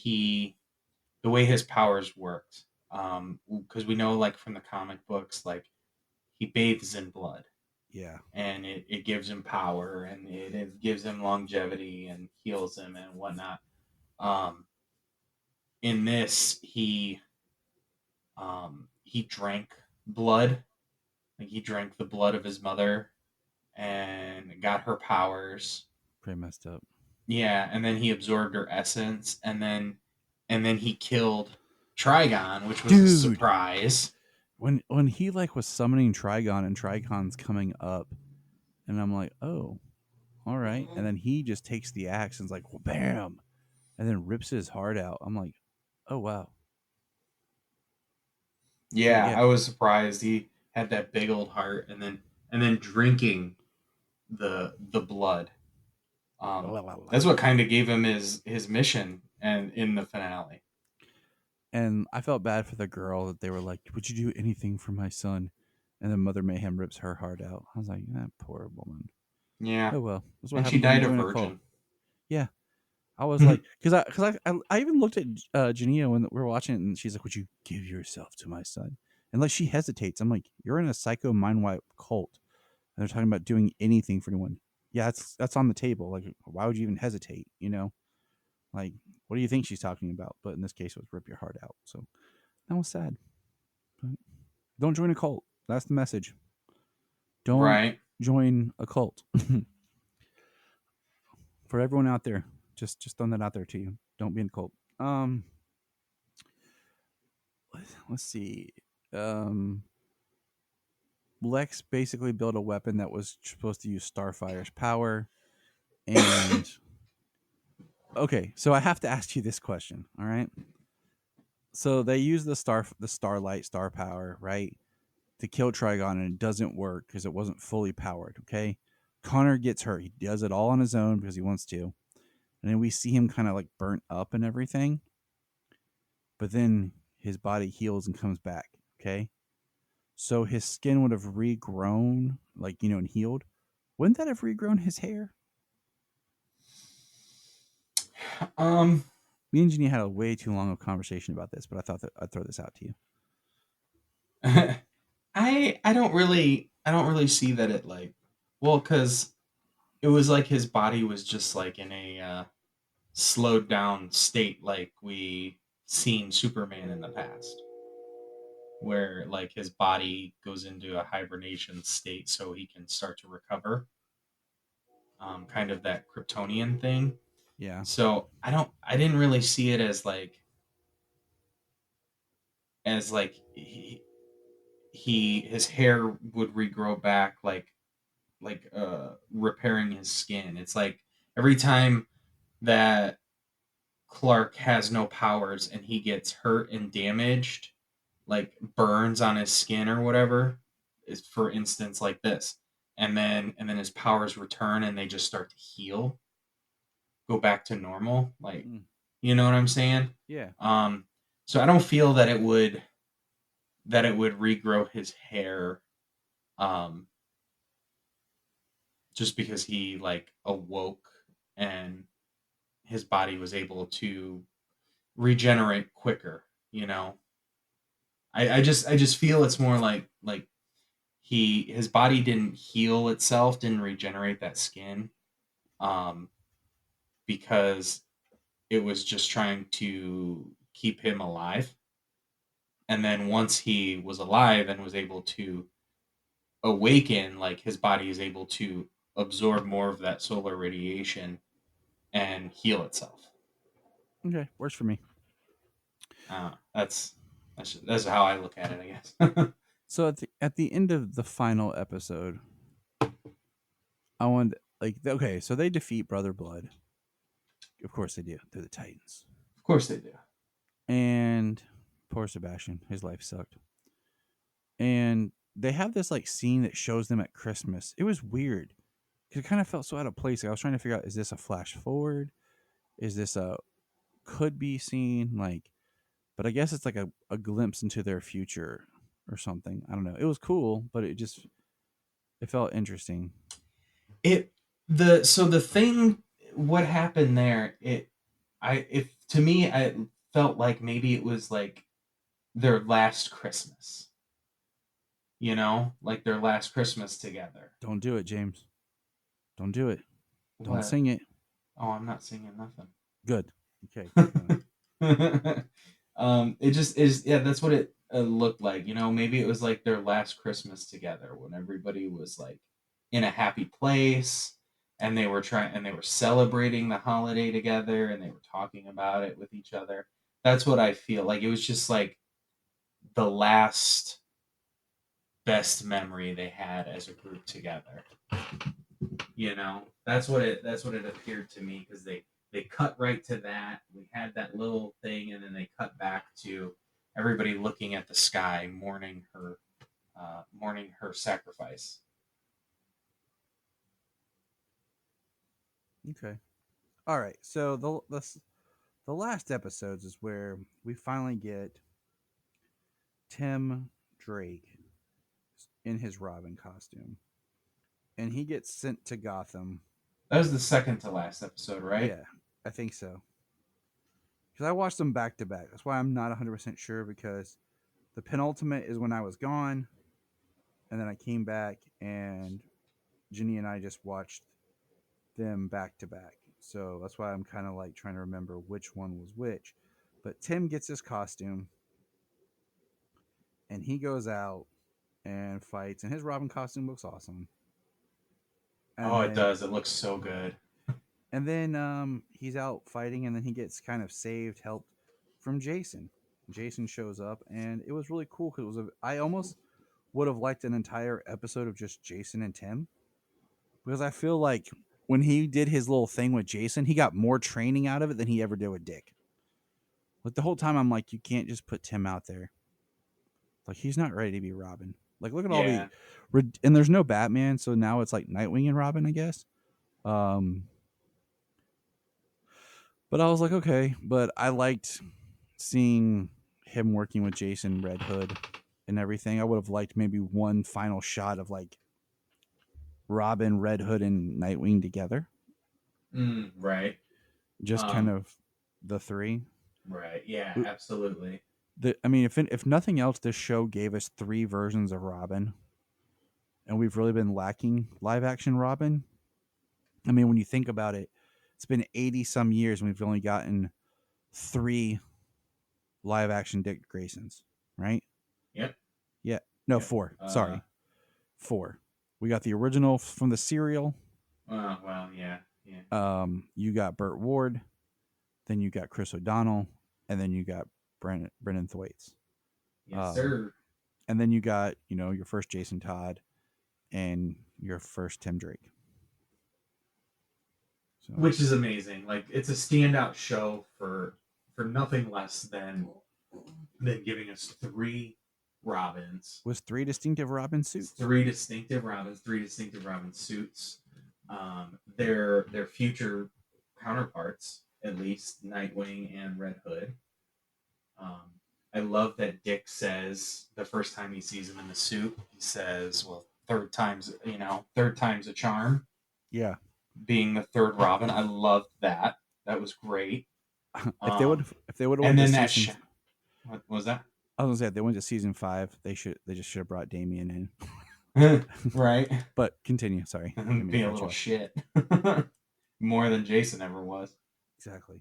his powers worked. Because we know, like from the comic books, like he bathes in blood. Yeah. And it gives him power, and it gives him longevity and heals him and whatnot. In this, he drank blood. Like he drank the blood of his mother and got her powers. Pretty messed up. Yeah, and then he absorbed her essence, and then he killed Trigon, which was a surprise. When he like was summoning Trigon and Trigon's coming up, and I'm like, oh, all right. And then he just takes the axe and's like, well, bam, and then rips his heart out. I'm like, oh wow. Yeah, I was surprised he had that big old heart, and then drinking the blood. That's what kind of gave him his mission, and in the finale. And I felt bad for the girl that they were like, would you do anything for my son? And then Mother Mayhem rips her heart out. I was like, that poor woman. Yeah. Oh well. That's what and she died a virgin. Yeah. I was like, because I even looked at Jania when we were watching it, and she's like, would you give yourself to my son? And like she hesitates. I'm like, you're in a psycho mind wipe cult, and they're talking about doing anything for anyone. Yeah, that's on the table. Like, why would you even hesitate? Like, what do you think she's talking about? But in this case, it was rip your heart out. So that was sad. But don't join a cult. That's the message. Don't join a cult. For everyone out there, just throwing that out there to you. Don't be in a cult. Let's see. Lex basically built a weapon that was supposed to use Starfire's power. And okay, so I have to ask you this question, all right? So they use the starlight, star power, right, to kill Trigon, and it doesn't work because it wasn't fully powered. Okay, Connor gets hurt. He does it all on his own because he wants to, and then we see him kind of like burnt up and everything. But then his body heals and comes back. Okay, so his skin would have regrown, like, and healed. Wouldn't that have regrown his hair? Me and Jeannie had a way too long of conversation about this, but I thought that I'd throw this out to you. I don't really see that it like, well, because it was like his body was just like in a slowed down state, like we seen Superman in the past, where like his body goes into a hibernation state so he can start to recover. Kind of that Kryptonian thing. Yeah. So I didn't really see it as like his hair would regrow back, like repairing his skin. It's like every time that Clark has no powers and he gets hurt and damaged, like burns on his skin or whatever, is for instance like this. And then his powers return and they just start to heal, go back to normal. Like, you know what I'm saying? Yeah. So I don't feel that it would regrow his hair just because he like awoke and his body was able to regenerate quicker, I just feel it's more like his body didn't heal itself, didn't regenerate that skin, because it was just trying to keep him alive. And then once he was alive and was able to awaken, like his body is able to absorb more of that solar radiation and heal itself. Okay, works for me. That's how I look at it, I guess. So at the end of the final episode, I wanted okay, so they defeat Brother Blood. Of course they do. They're the Titans. Of course they do. And poor Sebastian, his life sucked. And they have this like scene that shows them at Christmas. It was weird because it kind of felt so out of place. I was trying to figure out, is this a flash forward? Is this a could be scene? Like, but I guess it's like a glimpse into their future or something. I don't know. It was cool, but it felt interesting. The thing, what happened there, to me, I felt like maybe it was like their last Christmas. Like their last Christmas together. Don't do it, James. Don't do it. Don't What? sing it. Oh, I'm not singing nothing. Good. Okay. It just is. Yeah, that's what it looked like. Maybe it was like their last Christmas together when everybody was like in a happy place and they were celebrating the holiday together and they were talking about it with each other. That's what I feel like. It was just like the last best memory they had as a group together. That's what it appeared to me, because they cut right to that. We had that little thing, and then they cut back to everybody looking at the sky, mourning her sacrifice. Okay. All right. So the last episodes is where we finally get Tim Drake in his Robin costume, and he gets sent to Gotham. That was the second to last episode, right? Yeah, I think so. Because I watched them back to back. That's why I'm not 100% sure, because the penultimate is when I was gone, and then I came back, and Ginny and I just watched them back to back. So that's why I'm kind of like trying to remember which one was which. But Tim gets his costume, and he goes out and fights, and his Robin costume looks awesome. And it does. It looks so good. And then he's out fighting, and then he gets kind of saved, helped from Jason. Jason shows up, and it was really cool because I almost would have liked an entire episode of just Jason and Tim, because I feel like when he did his little thing with Jason, he got more training out of it than he ever did with Dick. Like the whole time, I'm like, you can't just put Tim out there. Like he's not ready to be Robin. Like look at all Yeah. and there's no Batman, so now it's like Nightwing and Robin, I guess. But I was like, okay, but I liked seeing him working with Jason, Red Hood, and everything. I would have liked maybe one final shot of like Robin, Red Hood, and Nightwing together. Right. Just kind of the three. Right. Yeah, absolutely. I mean, if nothing else, this show gave us 3 versions of Robin, and we've really been lacking live action Robin. I mean, when you think about it, it's been 80 some years and we've only gotten 3 live action Dick Graysons, right? Yep. Yeah. No, Yep. 4. Sorry. 4. We got the original from the serial. Well, yeah. You got Burt Ward, then you got Chris O'Donnell, and then you got Brennan Thwaites. Yes, sir. And then you got, your first Jason Todd and your first Tim Drake. So. Which is amazing. Like it's a standout show for nothing less than giving us 3 Robins. With 3 distinctive Robin suits. 3 distinctive Robins, 3 distinctive Robin suits. Their future counterparts, at least Nightwing and Red Hood. I love that Dick says the first time he sees him in the suit, he says, "Well, third time's a charm." Yeah. Being the 3rd Robin, I loved that. That was great. If they would have, and then that what was that? I was gonna say if they went to season 5, they just should have brought Damien in. Right. But continue. Sorry. Be a little shit. More than Jason ever was. Exactly.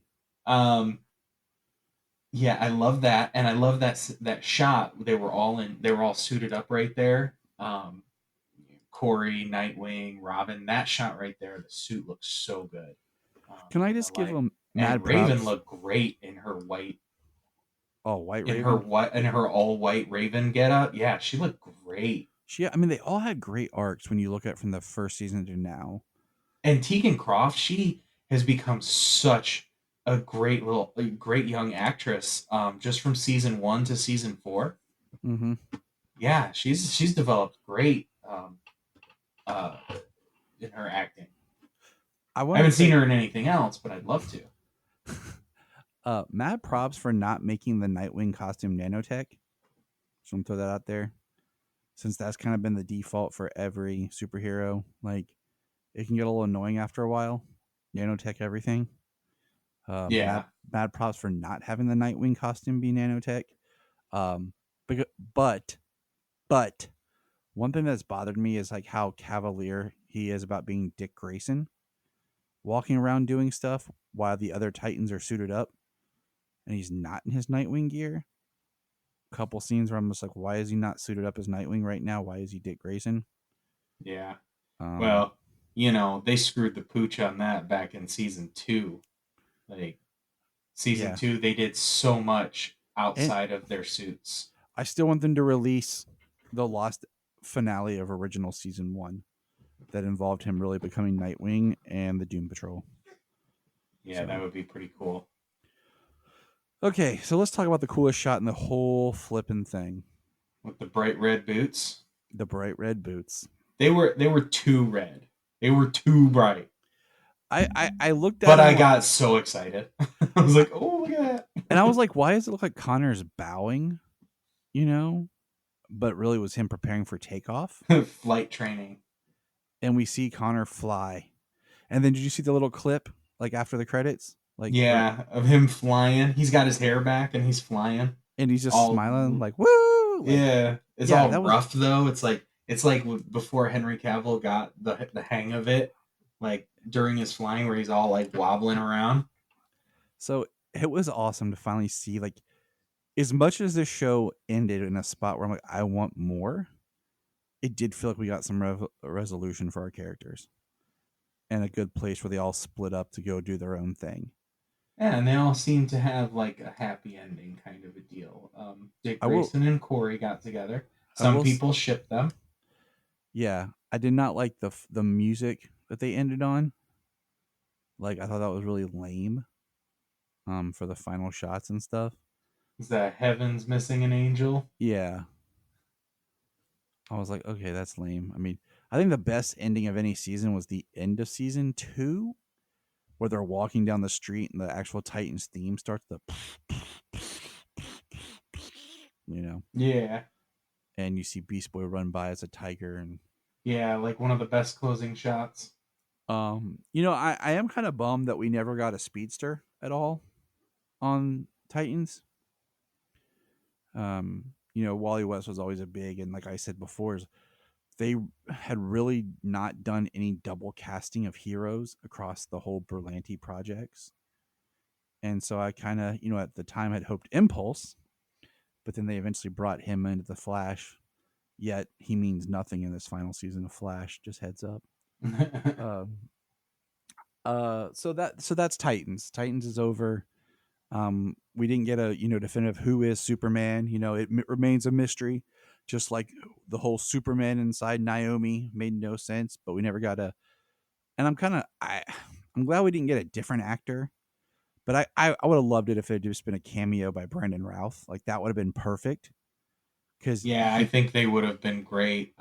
Yeah, I love that, and I love that shot. They were all suited up right there. Corey, Nightwing, Robin. That shot right there, the suit looks so good. Can I just give them mad and Raven props? looked great in her white. Oh, white Raven. In her all white Raven getup. Yeah, she looked great. I mean, they all had great arcs when you look at it from the first season to now. And Tegan Croft, she has become such a great young actress. Just from season 1 to season 4. Mm-hmm. Yeah, she's developed great. In her acting. I haven't seen her in anything else, but I'd love to. Mad props for not making the Nightwing costume nanotech. Just want to throw that out there, since that's kind of been the default for every superhero. Like, it can get a little annoying after a while. Nanotech everything. Yeah. Mad props for not having the Nightwing costume be nanotech. But one thing that's bothered me is like how cavalier he is about being Dick Grayson, walking around doing stuff while the other Titans are suited up, and he's not in his Nightwing gear. A couple scenes where I'm just like, why is he not suited up as Nightwing right now? Why is he Dick Grayson? Yeah. Well, they screwed the pooch on that back in season 2. Like season 2, they did so much outside of their suits. I still want them to release the lost finale of original season 1 that involved him really becoming Nightwing and the Doom Patrol. Yeah, that would be pretty cool. Okay, so let's talk about the coolest shot in the whole flipping thing. With the bright red boots. The bright red boots. They were too red. They were too bright. I looked at but I got so excited. I was like, oh, look at that. And I was like, why does it look like Connor's bowing? But really was him preparing for takeoff. Flight training. And we see Connor fly. And then did you see the little clip like after the credits? Like of him flying. He's got his hair back and he's flying. And he's just smiling like, woo! Like, it's all rough though. It's like before Henry Cavill got the hang of it, like during his flying where he's all like wobbling around. So it was awesome to finally see, like, as much as this show ended in a spot where I'm like, I want more, it did feel like we got some resolution for our characters and a good place where they all split up to go do their own thing. Yeah, and they all seem to have like a happy ending kind of a deal. Dick I will. Grayson and Corey got together. I Some will. people ship them. Yeah, I did not like the music that they ended on. Like I thought that was really lame. For the final shots and stuff. Is that Heaven's Missing an Angel? Yeah, I was like, okay, that's lame. I mean, I think the best ending of any season was the end of season 2, where they're walking down the street and the actual Titans theme starts the, Yeah. and you see Beast Boy run by as a tiger and. Yeah, like one of the best closing shots. I am kind of bummed that we never got a speedster at all on Titans. Wally West was always a big, and like I said before, they had really not done any double casting of heroes across the whole Berlanti projects. And so I kind of, at the time had hoped Impulse, but then they eventually brought him into the Flash. Yet he means nothing in this final season of Flash. Just heads up. So that's Titans. Titans is over. We didn't get a definitive who is Superman. It remains a mystery, just like the whole Superman inside Naomi made no sense. But we never got a. And I'm glad we didn't get a different actor. But I would have loved it if it had just been a cameo by Brandon Routh. Like that would have been perfect. Because yeah, I think they would have been great.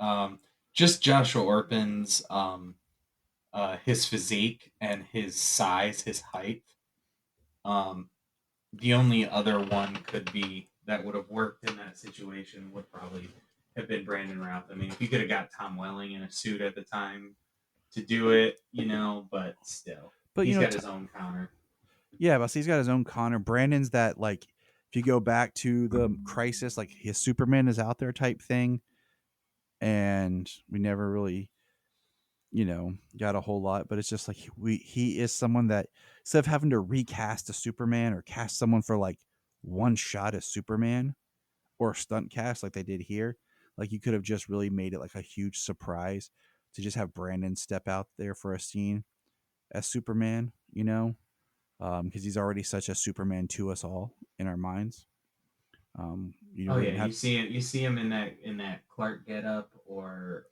Just Joshua Orpin's his physique and his size, his height. The only other one could be that would have worked in that situation would probably have been Brandon Routh. I mean, if you could have got Tom Welling in a suit at the time to do it, but still. But he's got his own Connor. Yeah, but he's got his own Connor. Brandon's that, like, if you go back to the Crisis, like his Superman is out there type thing. And we never really, got a whole lot. But it's just like he is someone that instead of having to recast a Superman or cast someone for like one shot as Superman or a stunt cast like they did here, like you could have just really made it like a huge surprise to just have Brandon step out there for a scene as Superman, because he's already such a Superman to us all in our minds. You see him in that Clark getup or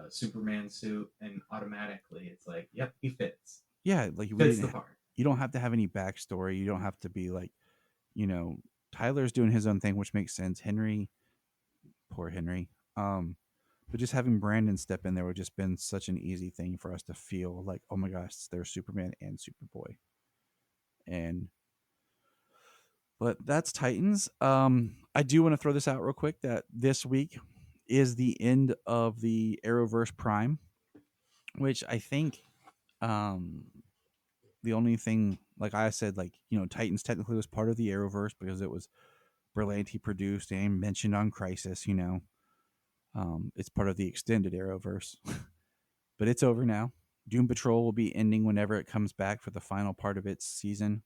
Superman suit, and automatically it's like, yep, he fits. Yeah, like fits the part. You don't have to have any backstory. You don't have to be like, Tyler's doing his own thing, which makes sense. Poor Henry. But just having Brandon step in there would just been such an easy thing for us to feel like, oh my gosh, there's Superman and Superboy. But that's Titans. I do want to throw this out real quick that this week is the end of the Arrowverse Prime, which I think the only thing, like I said, like, Titans technically was part of the Arrowverse because it was Berlanti produced and mentioned on Crisis, it's part of the extended Arrowverse. But it's over now. Doom Patrol will be ending whenever it comes back for the final part of its season.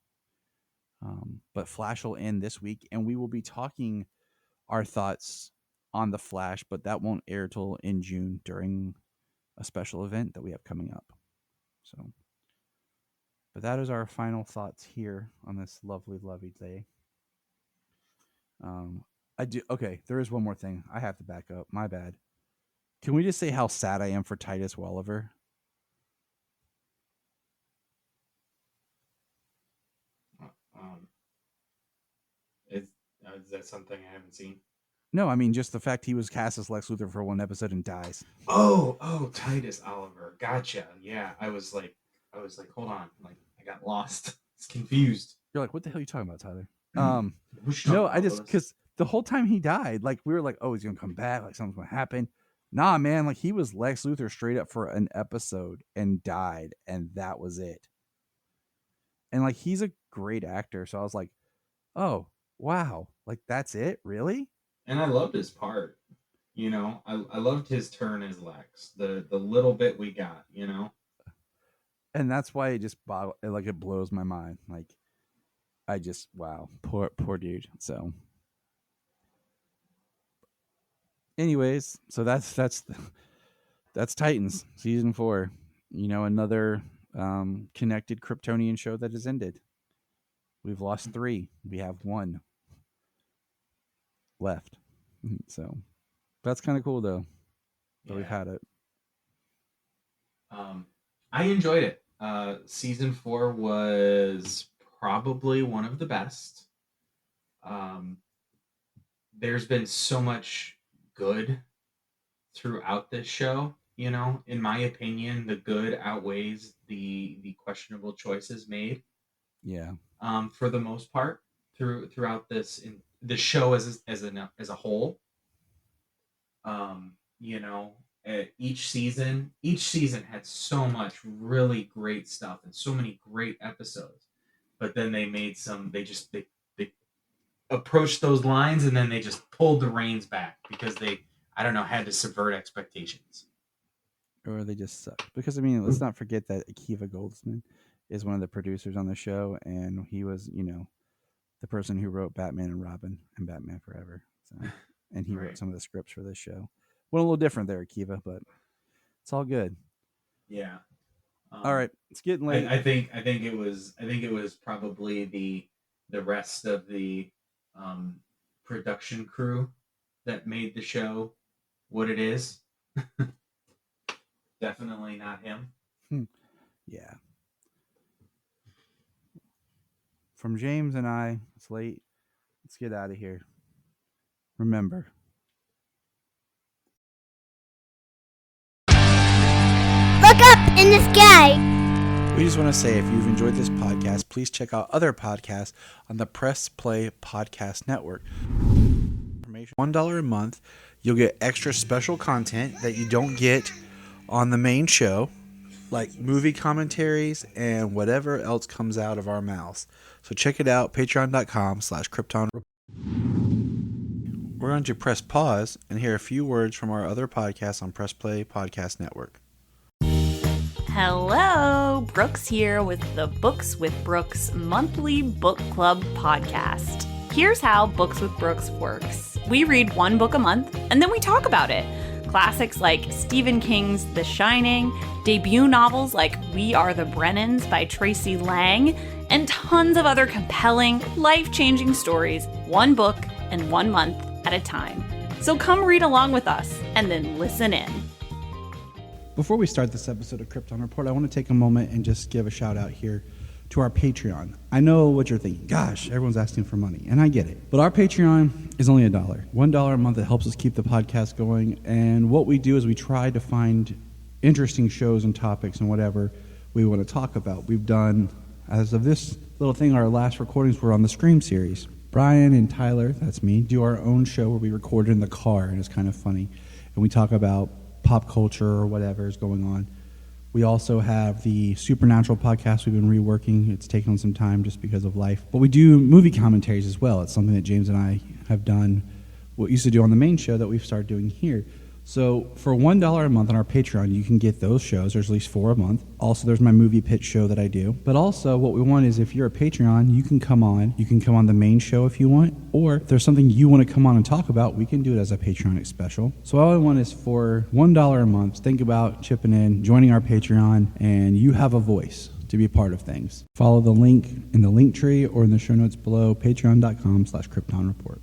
But Flash will end this week, and we will be talking our thoughts on the Flash, but that won't air till in June during a special event that we have coming up. So, but that is our final thoughts here on this lovely, lovely day. Okay, there is one more thing. I have to back up. My bad. Can we just say how sad I am for Titus Welliver? Is that something I haven't seen? No, I mean just the fact he was cast as Lex Luthor for one episode and dies. Oh, Titus Oliver. Gotcha. Yeah, I was like, hold on, like I got lost. It's confused. You're like, what the hell are you talking about, Tyler? No, I just because the whole time he died, like we were like, oh, he's gonna come back, like something's gonna happen. Nah, man, like he was Lex Luthor straight up for an episode and died, and that was it. And like he's a great actor, so I was like, oh wow, like that's it, really? And I loved his part. I loved his turn as Lex. The little bit we got, And that's why it just it blows my mind. Like I just poor dude. So anyways, so that's Titans season 4. Another connected Kryptonian show that has ended. We've lost 3. We have 1 left. So that's kind of cool, though, that we've had it. I enjoyed it. Season 4 was probably one of the best. There's been so much good throughout this show. You know, in my opinion, the good outweighs the questionable choices made. Yeah. For the most part, throughout this in the show as a whole. You know, each season had so much really great stuff and so many great episodes. But then they approached those lines and then they just pulled the reins back because they, I don't know, had to subvert expectations. Or they just suck. Because, I mean, let's not forget that Akiva Goldsman is one of the producers on the show, and he was, you know, the person who wrote Batman and Robin and Batman Forever. So, and he wrote some of the scripts for this show. Well, a little different there, Akiva, but it's all good. Yeah. All right, it's getting late. I think it was probably the rest of the production crew that made the show what it is. Definitely not him. Yeah. From James and I, it's late. Let's get out of here. Remember, Look up in the sky. we just want to say if you've enjoyed this podcast, please check out other podcasts on the Press Play Podcast Network. $1 a month, you'll get extra special content that you don't get on the main show, like movie commentaries and whatever else comes out of our mouths. So check it out, patreon.com/Krypton. We're going to press pause and hear a few words from our other podcasts on Press Play Podcast Network. Hello, Brooks here with the Books with Brooks monthly book club podcast. Here's how Books with Brooks works. We read one book a month and then we talk about it. Classics like Stephen King's The Shining, debut novels like We Are the Brennans by Tracy Lang, and tons of other compelling, life-changing stories, one book and 1 month at a time. So come read along with us and then listen in. Before we start this episode of Krypton Report, I want to take a moment and just give a shout out here to our Patreon. I know what you're thinking. Gosh, everyone's asking for money, and I get it. But our Patreon is only $1. $1 a month that helps us keep the podcast going. And what we do is we try to find interesting shows and topics and whatever we want to talk about. We've done, as of this little thing, our last recordings were on the Scream series. Brian and Tyler, that's me, do our own show where we record in the car, and it's kind of funny. And we talk about pop culture or whatever is going on. We also have the Supernatural podcast we've been reworking. It's taken some time just because of life. But we do movie commentaries as well. It's something that James and I have done, what we used to do on the main show that we've started doing here. So for $1 a month on our Patreon, you can get those shows. There's at least 4 a month. Also, there's my movie pitch show that I do. But also, what we want is if you're a Patreon, you can come on. You can come on the main show if you want. Or if there's something you want to come on and talk about, we can do it as a Patreon special. So all I want is for $1 a month, think about chipping in, joining our Patreon, and you have a voice to be a part of things. Follow the link in the link tree or in the show notes below, patreon.com/Krypton Report.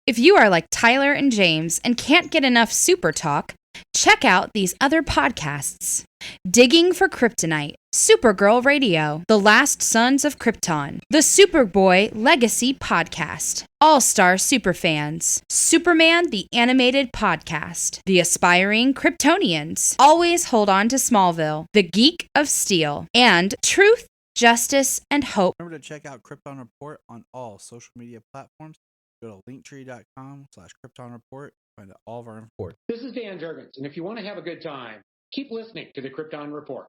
If you are like Tyler and James and can't get enough super talk, check out these other podcasts. Digging for Kryptonite, Supergirl Radio, The Last Sons of Krypton, the Superboy Legacy Podcast, All-Star Superfans, Superman the Animated Podcast, The Aspiring Kryptonians, Always Hold On to Smallville, The Geek of Steel, and Truth, Justice, and Hope. Remember to check out Krypton Report on all social media platforms. Go to linktree.com/Krypton Report. Find out all of our report. This is Dan Jurgens, and if you want to have a good time, keep listening to the Krypton Report.